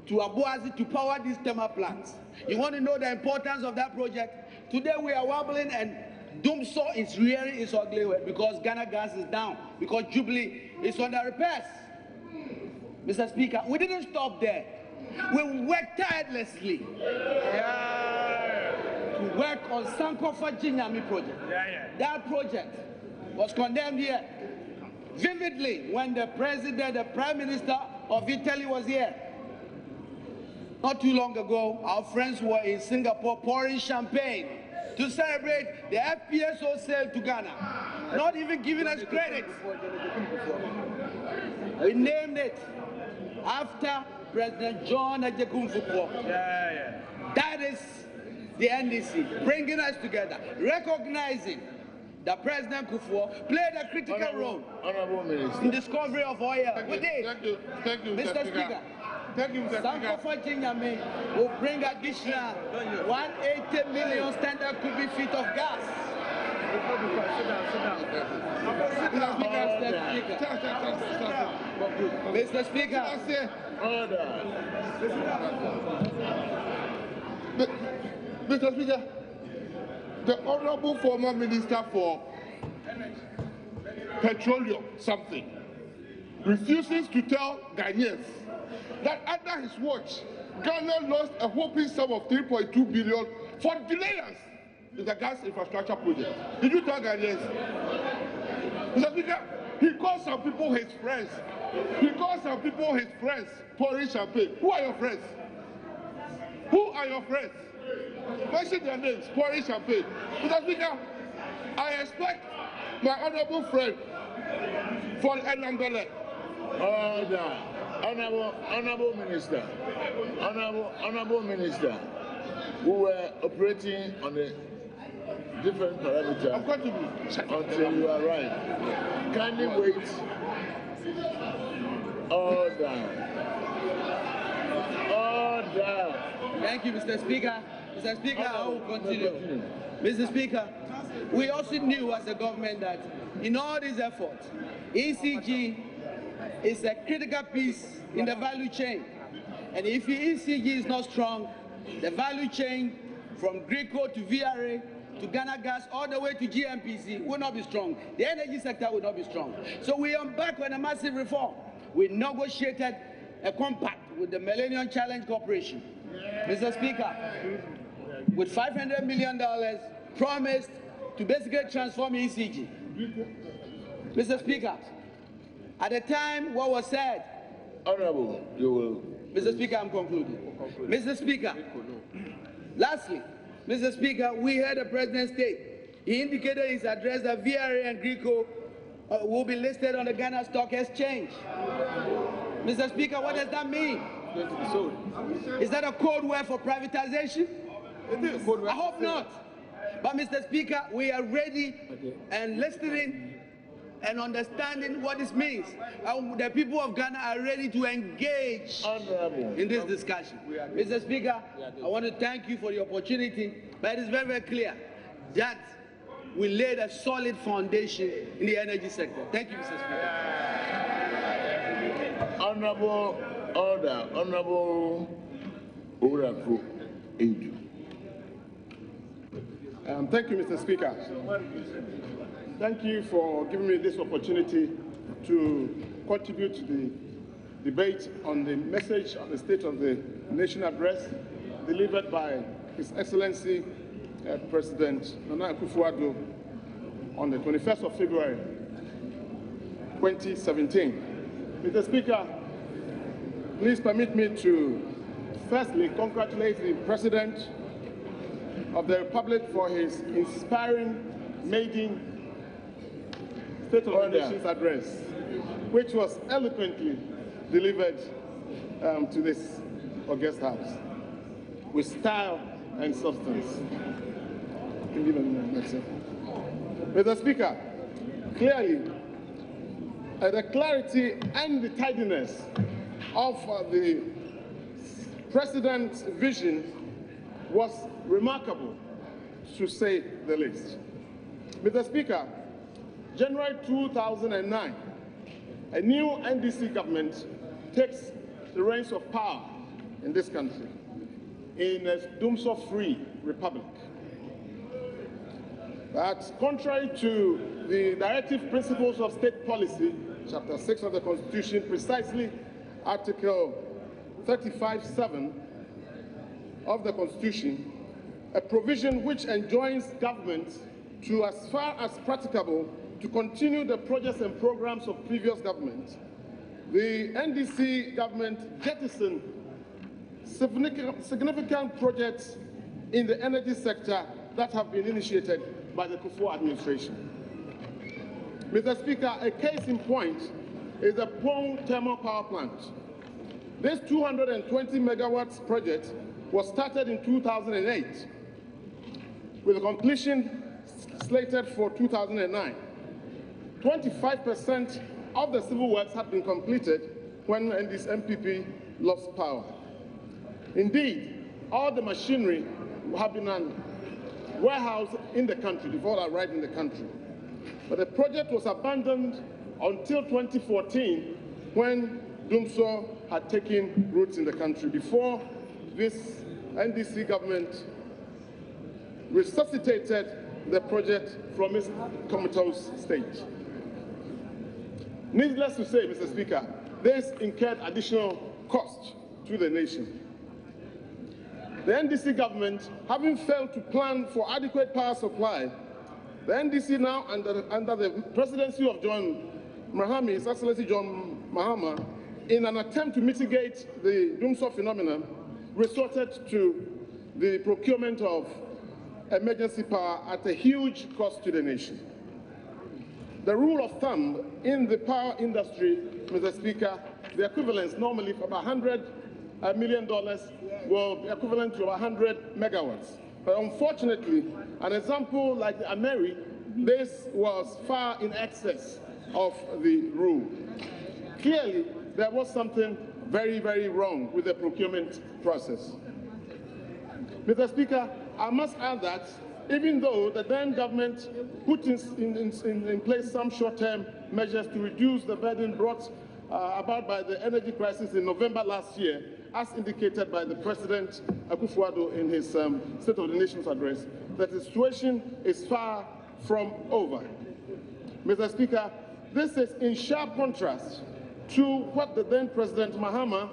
to Abuazi to power these thermal plants. You want to know the importance of that project? Today we are wobbling and Dumso is rearing its ugly head because Ghana gas is down, because Jubilee is under repairs. Mr. Speaker, we didn't stop there. We worked tirelessly to work on Sankofa Jinyami project. That project was condemned here vividly when the president, the prime minister of Italy was here. Not too long ago, our friends were in Singapore pouring champagne to celebrate the FPSO sale to Ghana, not even giving us credit. We named it after President John Agyekum-Fukuo. That is the NDC, bringing us together, recognizing that President Kufuor played a critical role in discovery of oil. Thank you, Mr. Speaker. Thank you, Mr. Speaker. Sankofa Jinyami will bring additional 180 million standard cubic feet of gas. Mr. Speaker. Mr. Speaker, the Honorable former Minister for Petroleum something refuses to tell Ghanaians that under his watch, Ghana lost a whopping sum of 3.2 billion for delayers in the gas infrastructure project. Did you tell Ghanaians? Mr. Speaker, he calls some people his friends. He calls some people his friends pouring champagne. Who are your friends? Who are your friends? Mention their names, pouring champagne. Mr. Speaker, I expect my honorable friend for Enambele. Honorable Minister, Honorable Minister, we were operating on a different parameter until you arrived. Kindly wait. Order. Thank you, Mr. Speaker. Mr. Speaker, I will continue. Mr. Speaker, we also knew as a government that in all these efforts, ECG is a critical piece in the value chain. And if the ECG is not strong, the value chain from Greco to VRA to Ghana Gas all the way to GMPC will not be strong. The energy sector will not be strong. So we embarked on a massive reform. We negotiated a compact with the Millennium Challenge Corporation. Mr. Speaker, with $500 million promised to basically transform ECG. Mr. Speaker, at the time what was said, Honorable, you will. Mr. Speaker, I'm concluding. Mr. Speaker, lastly, Mr. Speaker, we heard the President state. He indicated in his address that VRA and Greco will be listed on the Ghana Stock Exchange. Mr. Speaker, what does that mean? Is that a code word for privatization? It is. I hope not. But Mr. Speaker, we are ready and listening and understanding what this means. The people of Ghana are ready to engage in this discussion. Mr. Speaker, I want to thank you for the opportunity, but it is very, very clear that we laid a solid foundation in the energy sector. Thank you, Mr. Speaker. Honorable Order, Honorable Oraku Edu. Thank you, Mr. Speaker. Thank you for giving me this opportunity to contribute to the debate on the message on the State of the Nation address delivered by His Excellency President Nana Akufo-Addo on the 21st of February 2017. Mr. Speaker, please permit me to firstly congratulate the President of the Republic for his inspiring maiden State of the Nation's address, which was eloquently delivered to this august house with style and substance. Mr. Speaker, clearly, the clarity and the tidiness of the President's vision was remarkable, to say the least. Mr. Speaker, January 2009, a new NDC government takes the reins of power in this country, in a Dumsor-free republic. But contrary to the directive principles of state policy, Chapter 6 of the Constitution, precisely Article 35(7) of the Constitution, a provision which enjoins government to, as far as practicable, to continue the projects and programs of previous government. The NDC government jettisoned significant projects in the energy sector that have been initiated by the Kufuor administration. Mr. Speaker, a case in point is the Pong Thermal Power Plant. This 220 megawatts project was started in 2008 with a completion slated for 2009. 25% of the civil works had been completed when this MPP lost power. Indeed, all the machinery have been warehoused in the country before it arrived in the country. But the project was abandoned until 2014 when Dumsor had taken roots in the country, before this NDC government resuscitated the project from its comatose state. Needless to say, Mr. Speaker, this incurred additional cost to the nation. The NDC government, having failed to plan for adequate power supply, the NDC now, under the presidency of John Mahama, His Excellency John Mahama, in an attempt to mitigate the Dumsor phenomenon, resorted to the procurement of emergency power at a huge cost to the nation. The rule of thumb in the power industry, Mr. Speaker, the equivalence normally for about $100 million will be equivalent to 100 megawatts. But unfortunately, an example like the Ameri, this was far in excess of the rule. Clearly, there was something very, very wrong with the procurement process. Mr. Speaker, I must add that even though the then government put in place some short-term measures to reduce the burden brought about by the energy crisis in November last year, as indicated by the President Akufo-Addo in his State of the Nation's address, that the situation is far from over. Mr. Speaker, this is in sharp contrast to what the then President Mahama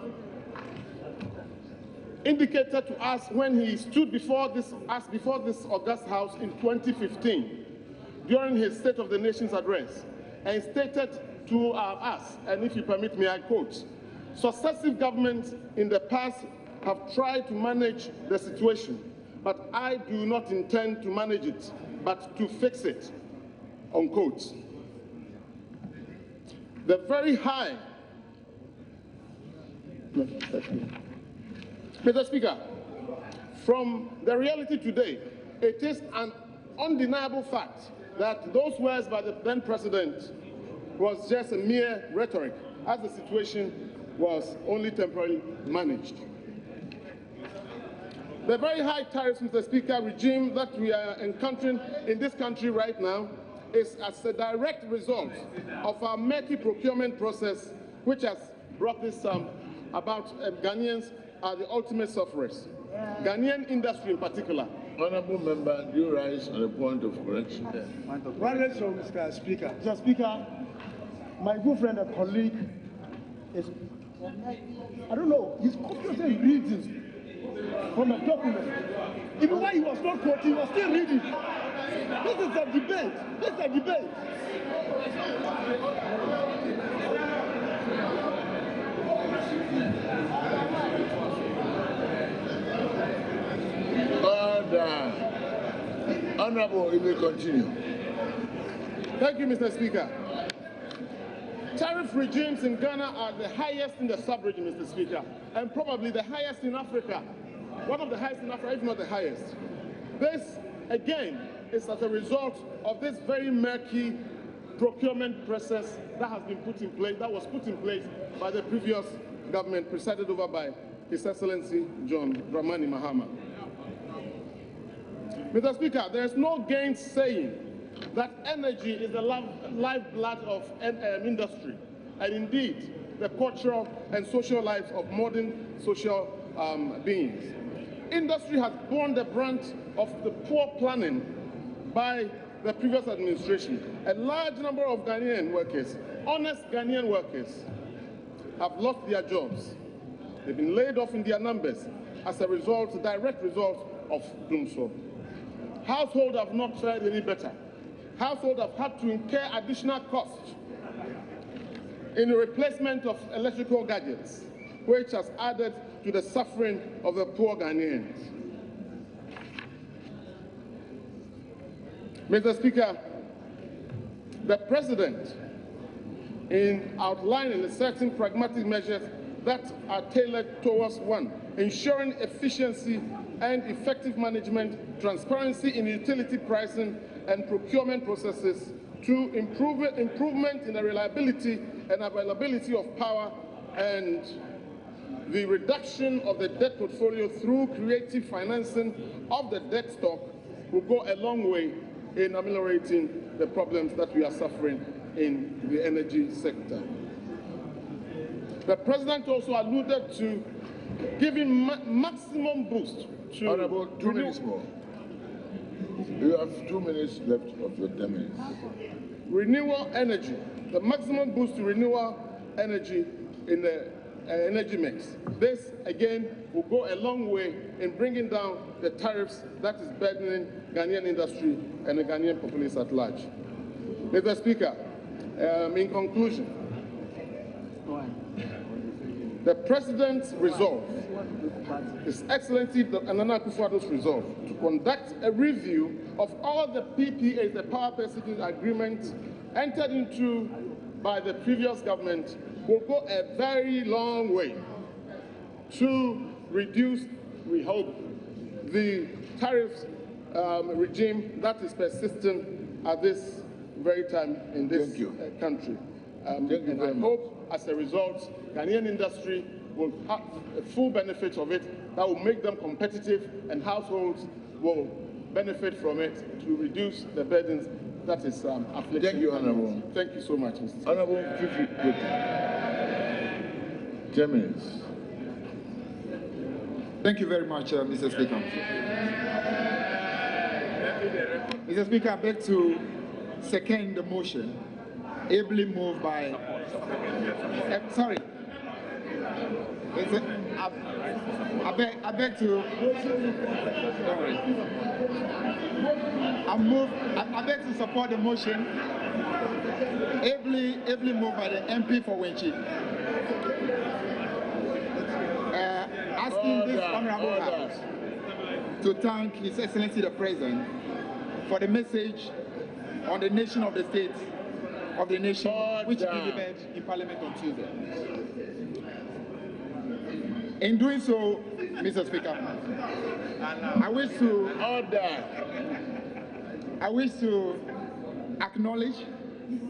indicated to us when he stood before this august house in 2015 during his State of the Nation's address, and stated to us, and if you permit me, I quote, "Successive governments in the past have tried to manage the situation, but I do not intend to manage it, but to fix it," unquote. The very high, Mr. Speaker, from the reality today, it is an undeniable fact that those words by the then President was just a mere rhetoric, as the situation was only temporarily managed. The very high tariffs, Mr. Speaker, regime that we are encountering in this country right now is as a direct result of our murky procurement process, which has brought this about. Ghanaians are the ultimate sufferers. Ghanaian industry in particular. Honourable member, do you rise on a point of correction? One less from Mr. Speaker. Mr. Speaker, my good friend and colleague is, I don't know, he's constantly reading from a document. Even when he was not quoting, he was still reading. This is a debate. This is a debate. Order. Honorable, you may continue. Thank you, Mr. Speaker. Tariff regimes in Ghana are the highest in the sub-region, Mr. Speaker, and probably the highest in Africa. One of the highest in Africa, if not the highest. This, again, is as a result of this very murky procurement process that has been put in place, that was put in place by the previous government, presided over by His Excellency John Dramani Mahama. Mr. Speaker, there is no gainsaying that energy is the lifeblood of industry, and indeed the cultural and social lives of modern social beings. Industry has borne the brunt of the poor planning by the previous administration. A large number of Ghanaian workers, honest Ghanaian workers, have lost their jobs. They've been laid off in their numbers as a result, a direct result of doing so. Households have not fared any better. Households have had to incur additional costs in the replacement of electrical gadgets, which has added to the suffering of the poor Ghanaians. Mr. Speaker, the President, in outlining certain pragmatic measures that are tailored towards one, ensuring efficiency and effective management, transparency in utility pricing and procurement processes, to improvement in the reliability and availability of power, and the reduction of the debt portfolio through creative financing of the debt stock will go a long way in ameliorating the problems that we are suffering in the energy sector. The President also alluded to giving maximum boost to... Honorable, 2 minutes more. You have 2 minutes left of your 10 minutes. Renewable energy, the maximum boost to renewable energy in the energy mix. This, again, will go a long way in bringing down the tariffs that is burdening Ghanaian industry and the Ghanaian populace at large. Mr. Speaker, in conclusion, the President's resolve, His Excellency Nana Akufo-Addo's resolve to conduct a review of all the PPAs, the power purchasing agreements entered into by the previous government, will go a very long way to reduce, we hope, the tariffs regime that is persistent at this very time in this country. And I hope, as a result, Ghanaian industry will have a full benefit of it that will make them competitive, and households will benefit from it to reduce the burdens that is afflicting. Thank you, Honorable. Thank you so much, Mr. Speaker. Honorable, 10 minutes. Thank you very much, Mr. Speaker. Mr. Speaker, I beg to second the motion, ably moved by... sorry. I beg to... Sorry. I beg to support the motion, ably moved by the MP for Wenchi. Asking this Honorable House to thank His Excellency the President for the message on the nation of the state of the nation, which he delivered in Parliament on Tuesday. In doing so, Mr. Speaker, I wish to acknowledge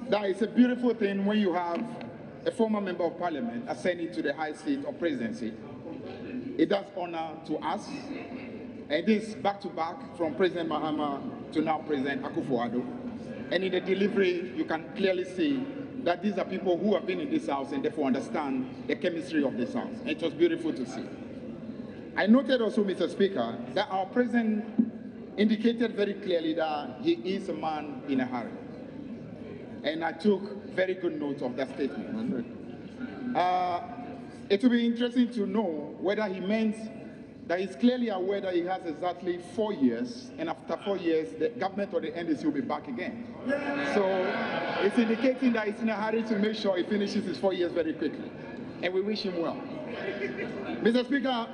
that it's a beautiful thing when you have a former member of Parliament ascending to the high seat of presidency. It does honor to us, and this back-to-back from President Mahama to now President Akufo-Addo. And in the delivery, you can clearly see that these are people who have been in this house and therefore understand the chemistry of this house. And it was beautiful to see. I noted also, Mr. Speaker, that our President indicated very clearly that he is a man in a hurry. And I took very good note of that statement. It will be interesting to know whether he meant that he's clearly aware that he has exactly 4 years, and after 4 years, the government or the NDC will be back again. So it's indicating that he's in a hurry to make sure he finishes his 4 years very quickly. And we wish him well. Mr. Speaker,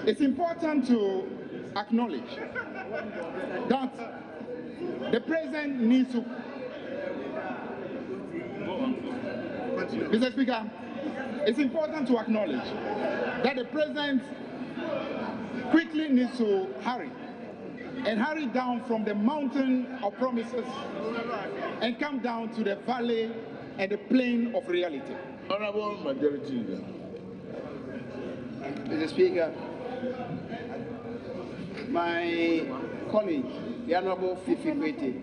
it's important to acknowledge that the president needs to... Mr. Speaker, it's important to acknowledge that the president quickly needs to hurry down from the mountain of promises and come down to the valley and the plain of reality. Honorable Majority Leader. Mr. Speaker, my colleague, the Honorable Fifi Kwete,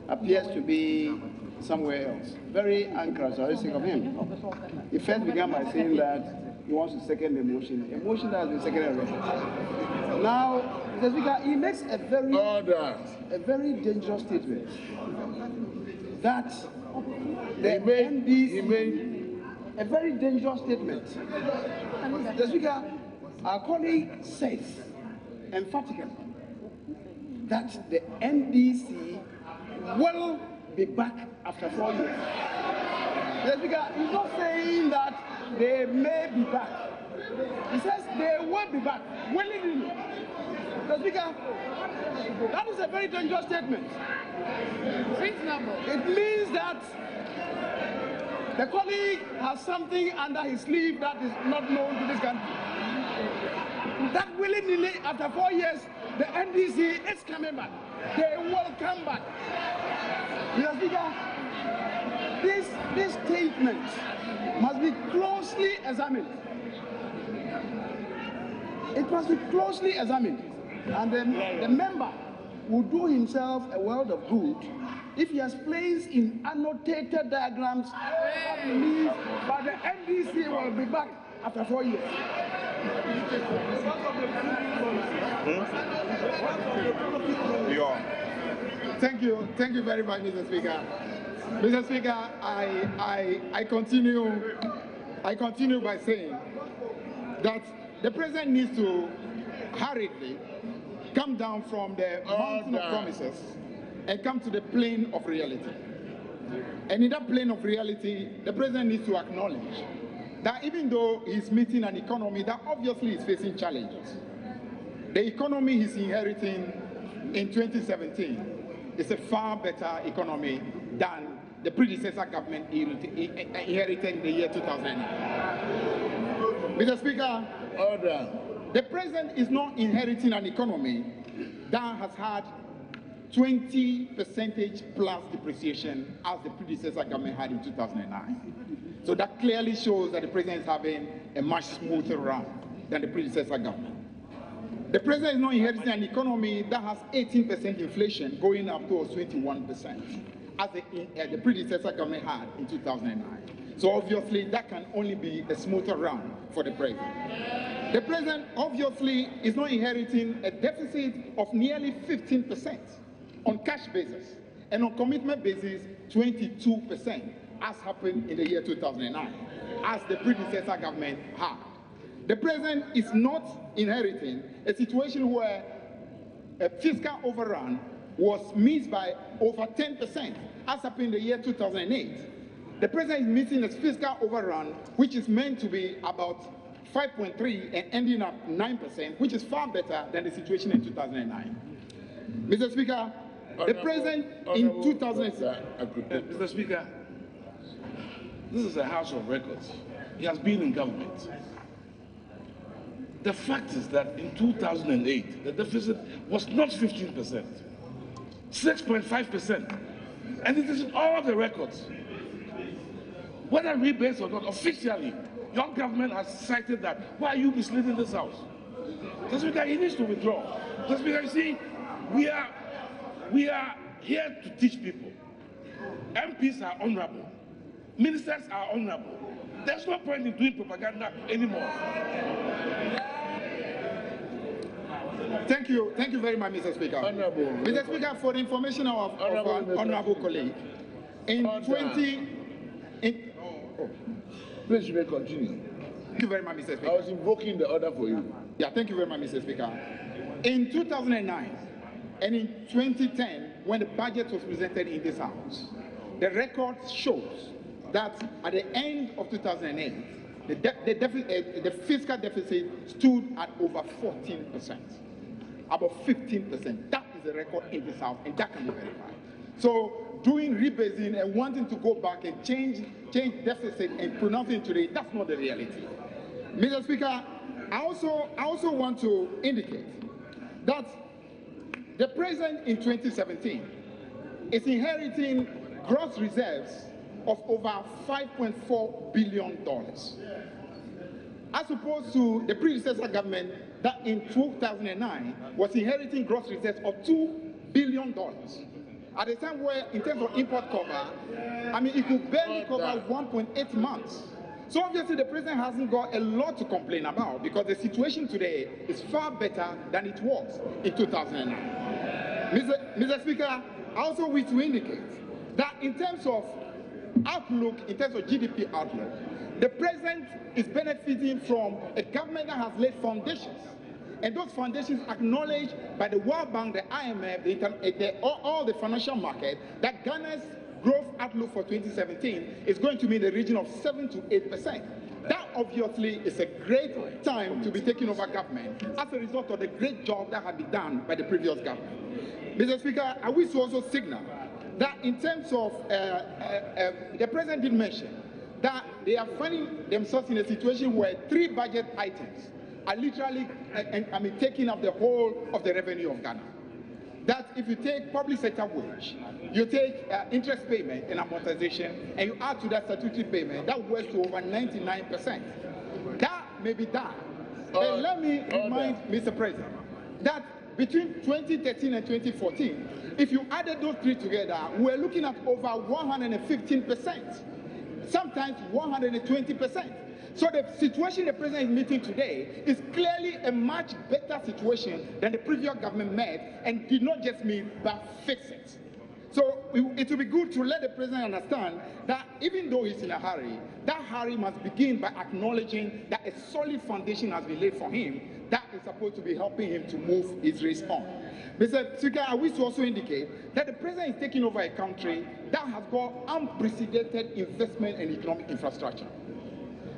appears to be somewhere else. Very anxious, I always think of him. He first began by saying that he wants to second the motion, a motion that has been seconded already. Now, Mr. Speaker, he makes a very dangerous statement that the NDC, a very dangerous statement. Mr. Speaker, our colleague says emphatically that the NDC will be back after 4 years. Mr. Speaker, he's not saying that they may be back. He says they will be back willingly. Mr. Speaker, that is a very dangerous statement. It means that the colleague has something under his sleeve that is not known to this country. That willingly, after 4 years, the NDC is coming back. They will come back. Mr. Speaker, this statement must be closely examined. It must be closely examined. And the member will do himself a world of good if he explains in annotated diagrams what he means, but the NDC will be back after 4 years. Thank you very much, Mr. Speaker. Mr. Speaker, I continue by saying that the president needs to hurriedly come down from the mountain of promises and come to the plane of reality. And in that plane of reality, the president needs to acknowledge that even though he's meeting an economy that obviously is facing challenges, the economy he's inheriting in 2017 is a far better economy than the predecessor government inherited in the year 2009. Mr. Speaker, the president is not inheriting an economy that has had 20% plus depreciation as the predecessor government had in 2009. So that clearly shows that the president is having a much smoother run than the predecessor government. The president is not inheriting an economy that has 18% inflation going up towards 21%, as the predecessor government had in 2009. So obviously that can only be a smoother run for the president. The president obviously is not inheriting a deficit of nearly 15% on cash basis, and on commitment basis 22%, as happened in the year 2009, as the predecessor government had. The president is not inheriting a situation where a fiscal overrun was missed by over 10%, as happened in the year 2008. The president is missing a fiscal overrun, which is meant to be about 5.3 and ending up 9%, which is far better than the situation in 2009. Mr. Speaker, the president in 2006... Mr. Speaker, this is a house of records. He has been in government. The fact is that in 2008, the deficit was not 15%, 6.5%. And it is in all the records. Whether rebates or not, officially, your government has cited that. Why are you misleading this house? Mr. Speaker, he needs to withdraw. Mr. Speaker, you see, we are here to teach people. MPs are honorable. Ministers are honorable. There's no point in doing propaganda anymore. Thank you very much, Mr. Speaker. Mr. Speaker, for the information of our honorable colleague, in Please, you may continue. Thank you very much, Mr. Speaker. I was invoking the order for you. Yeah, thank you very much, Mr. Speaker. In 2009 and in 2010, when the budget was presented in this House, the record shows that at the end of 2008, the fiscal deficit stood at over 14%, about 15%. That is the record in this House, and that can be verified. So doing rebasing and wanting to go back and change deficit and pronouncing today, that's not the reality. Mr. Speaker, I also want to indicate that the president in 2017 is inheriting gross reserves of over $5.4 billion, as opposed to the predecessor government that in 2009 was inheriting gross reserves of $2 billion. At a time where, in terms of import cover, I mean, it could barely cover 1.8 months. So obviously the president hasn't got a lot to complain about, because the situation today is far better than it was in 2009. Mr. Speaker, I also wish to indicate that in terms of outlook, in terms of GDP outlook, the president is benefiting from a government that has laid foundations. And those foundations acknowledged by the World Bank, the IMF, all the financial market, that Ghana's growth outlook for 2017 is going to be in the region of 7 to 8%. That obviously is a great time to be taking over government as a result of the great job that had been done by the previous government. Mr. Speaker, I wish to also signal that in terms of, the president did mention that they are finding themselves in a situation where 3 budget items are literally taking up the whole of the revenue of Ghana. That if you take public sector wage, you take interest payment and amortization, and you add to that statutory payment, that works to over 99%. That may be that. And let me remind Mr. President that between 2013 and 2014, if you added those 3 together, we're looking at over 115%, sometimes 120%. So the situation the president is meeting today is clearly a much better situation than the previous government met, and did not just meet, but fix it. So it will be good to let the president understand that even though he's in a hurry, that hurry must begin by acknowledging that a solid foundation has been laid for him that is supposed to be helping him to move his race on. Mr. Speaker, I wish to also indicate that the president is taking over a country that has got unprecedented investment and economic infrastructure.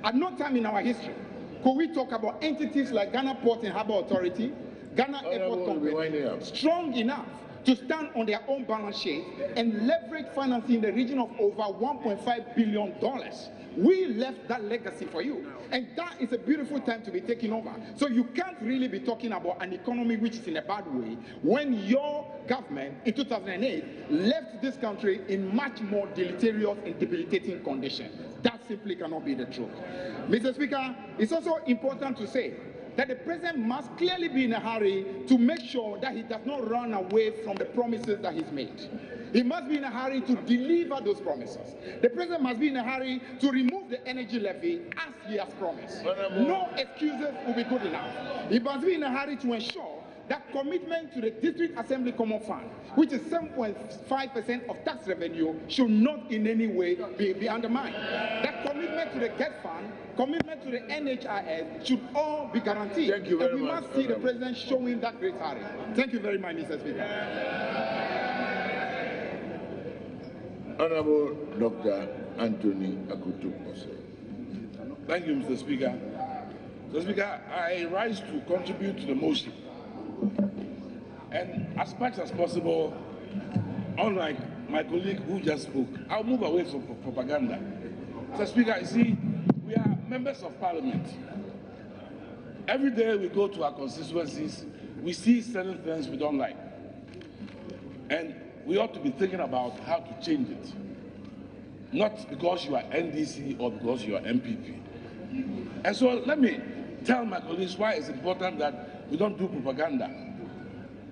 At no time in our history could we talk about entities like Ghana Port and Harbour Authority, Ghana Airport Company, strong enough to stand on their own balance sheet and leverage financing in the region of over $1.5 billion. We left that legacy for you, and that is a beautiful time to be taking over. So you can't really be talking about an economy which is in a bad way when your government in 2008 left this country in much more deleterious and debilitating condition. That simply cannot be the truth. Mr. Speaker, it's also important to say that the president must clearly be in a hurry to make sure that he does not run away from the promises that he's made. He must be in a hurry to deliver those promises. The president must be in a hurry to remove the energy levy as he has promised. No excuses will be good enough. He must be in a hurry to ensure that commitment to the District Assembly Common Fund, which is 7.5% of tax revenue, should not in any way be undermined. That commitment to the GET Fund, commitment to the NHIS should all be guaranteed. Thank you very much. And we must see the president showing that great hurry. Thank you very much, Mr. Speaker. Honorable Dr. Anthony Akutu-Osei. Thank you, Mr. Speaker. Mr. Speaker, I rise to contribute to the motion. And as much as possible, unlike my colleague who just spoke, I'll move away from propaganda. Mr. Speaker, you see, we are members of parliament. Every day we go to our constituencies, we see certain things we don't like. And we ought to be thinking about how to change it. Not because you are NDC or because you are MPP. And so let me tell my colleagues why it's important that we don't do propaganda.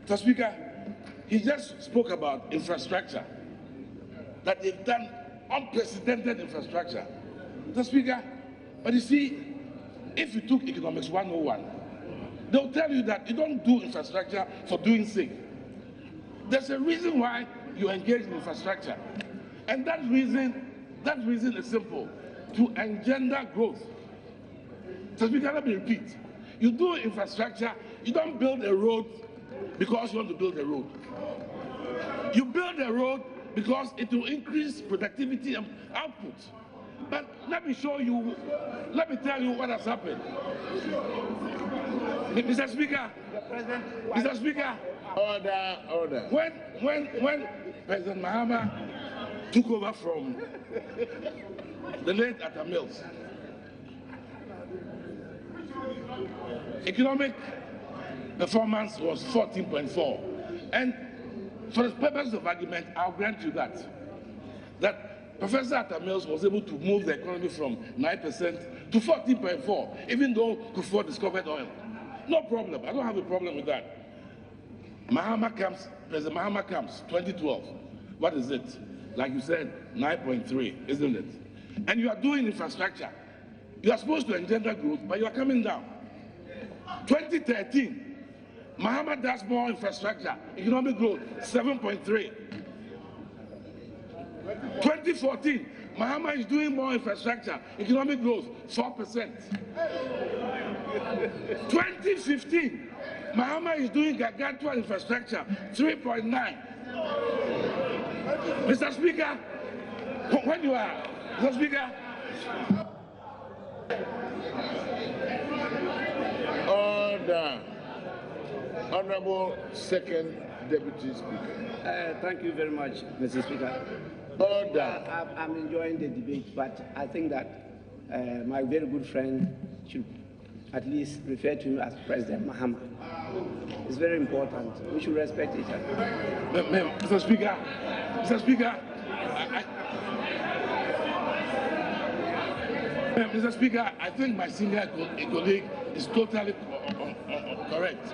Mr. Speaker, he just spoke about infrastructure, that they've done unprecedented infrastructure. Mr. Speaker, but you see, if you took Economics 101, they'll tell you that you don't do infrastructure for doing sake. There's a reason why you engage in infrastructure. And that reason is simple: to engender growth. So Speaker, let me repeat. You do infrastructure, you don't build a road because you want to build a road. You build a road because it will increase productivity and output. But let me tell you what has happened. Mr. Speaker, Mr. Speaker, Order. When President Mahama took over from the late Atta Mills, economic performance was 14.4. And for the purpose of argument, I'll grant you that Professor Atta Mills was able to move the economy from 9% to 14.4, even though Kufuor discovered oil. No problem. I don't have a problem with that. President Mahama comes, 2012. What is it? Like you said, 9.3, isn't it? And you are doing infrastructure. You are supposed to engender growth, but you are coming down. 2013, Mahama does more infrastructure, economic growth, 7.3. 2014, Mahama is doing more infrastructure, economic growth, 4%. 2015, Mahama is doing gargantuan infrastructure, 3.9. Mr. Speaker, when you are, Mr. Speaker. Order. Honorable Second Deputy Speaker. Thank you very much, Mr. Speaker. Order. I'm enjoying the debate, but I think that my very good friend should at least refer to him as President Mahama. It's very important. We should respect each other. Mr. Speaker, Mr. Speaker, I think my senior colleague is totally correct.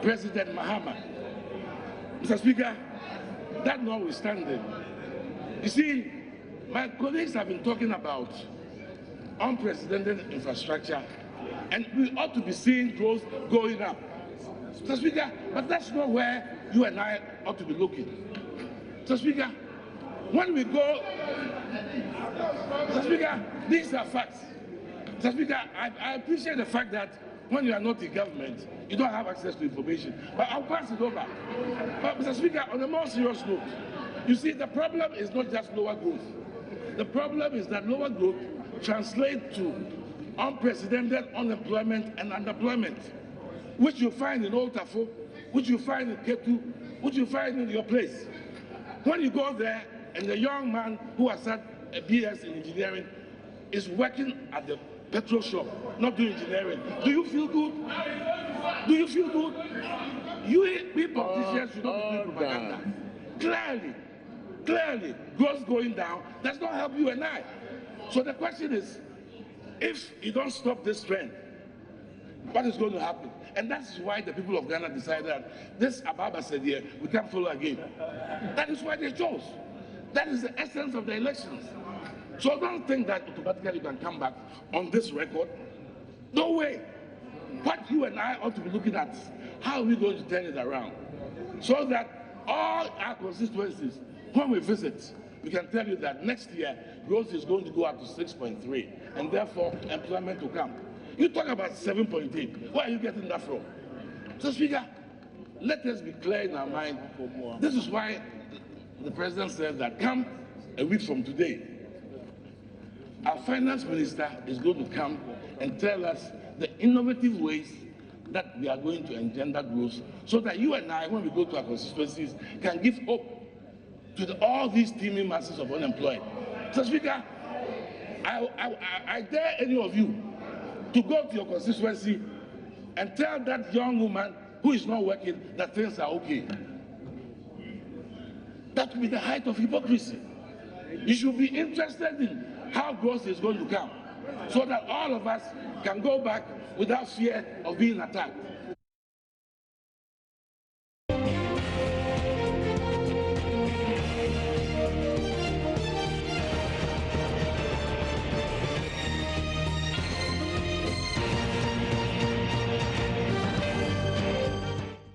President Mahama. Mr. Speaker, that notwithstanding, you see, my colleagues have been talking about unprecedented infrastructure, and we ought to be seeing growth going up. Mr. Speaker, but that's not where you and I ought to be looking. Mr. Speaker, when we go, Mr. Speaker, these are facts. Mr. Speaker, I appreciate the fact that when you are not in government, you don't have access to information. But I'll pass it over. But Mr. Speaker, on a more serious note, you see, the problem is not just lower growth. The problem is that lower growth translates to unprecedented unemployment and underemployment, which you find in Old Tafo, which you find in Ketu, which you find in your place. When you go there and the young man who has had a BS in engineering is working at the petrol shop, not doing engineering, do you feel good? Do you feel good? We politicians should not be doing propaganda. Clearly, growth going down does not help you and I. So the question is, if you don't stop this trend, what is going to happen? And that's why the people of Ghana decided that this Ababa said here, we can't follow again. That is why they chose. That is the essence of the elections. So don't think that automatically you can come back on this record. No way. What you and I ought to be looking at, how are we going to turn it around? So that all our constituencies, when we visit, we can tell you that next year, growth is going to go up to 6.3, and therefore employment will come. You talk about 7.8. Where are you getting that from? So, Speaker, let us be clear in our mind. This is why the President said that come a week from today, our finance minister is going to come and tell us the innovative ways that we are going to engender growth so that you and I, when we go to our constituencies, can give hope to all these teeming masses of unemployed. So, Speaker, I dare any of you to go to your constituency and tell that young woman who is not working that things are okay. That will be the height of hypocrisy. You should be interested in how growth is going to come so that all of us can go back without fear of being attacked.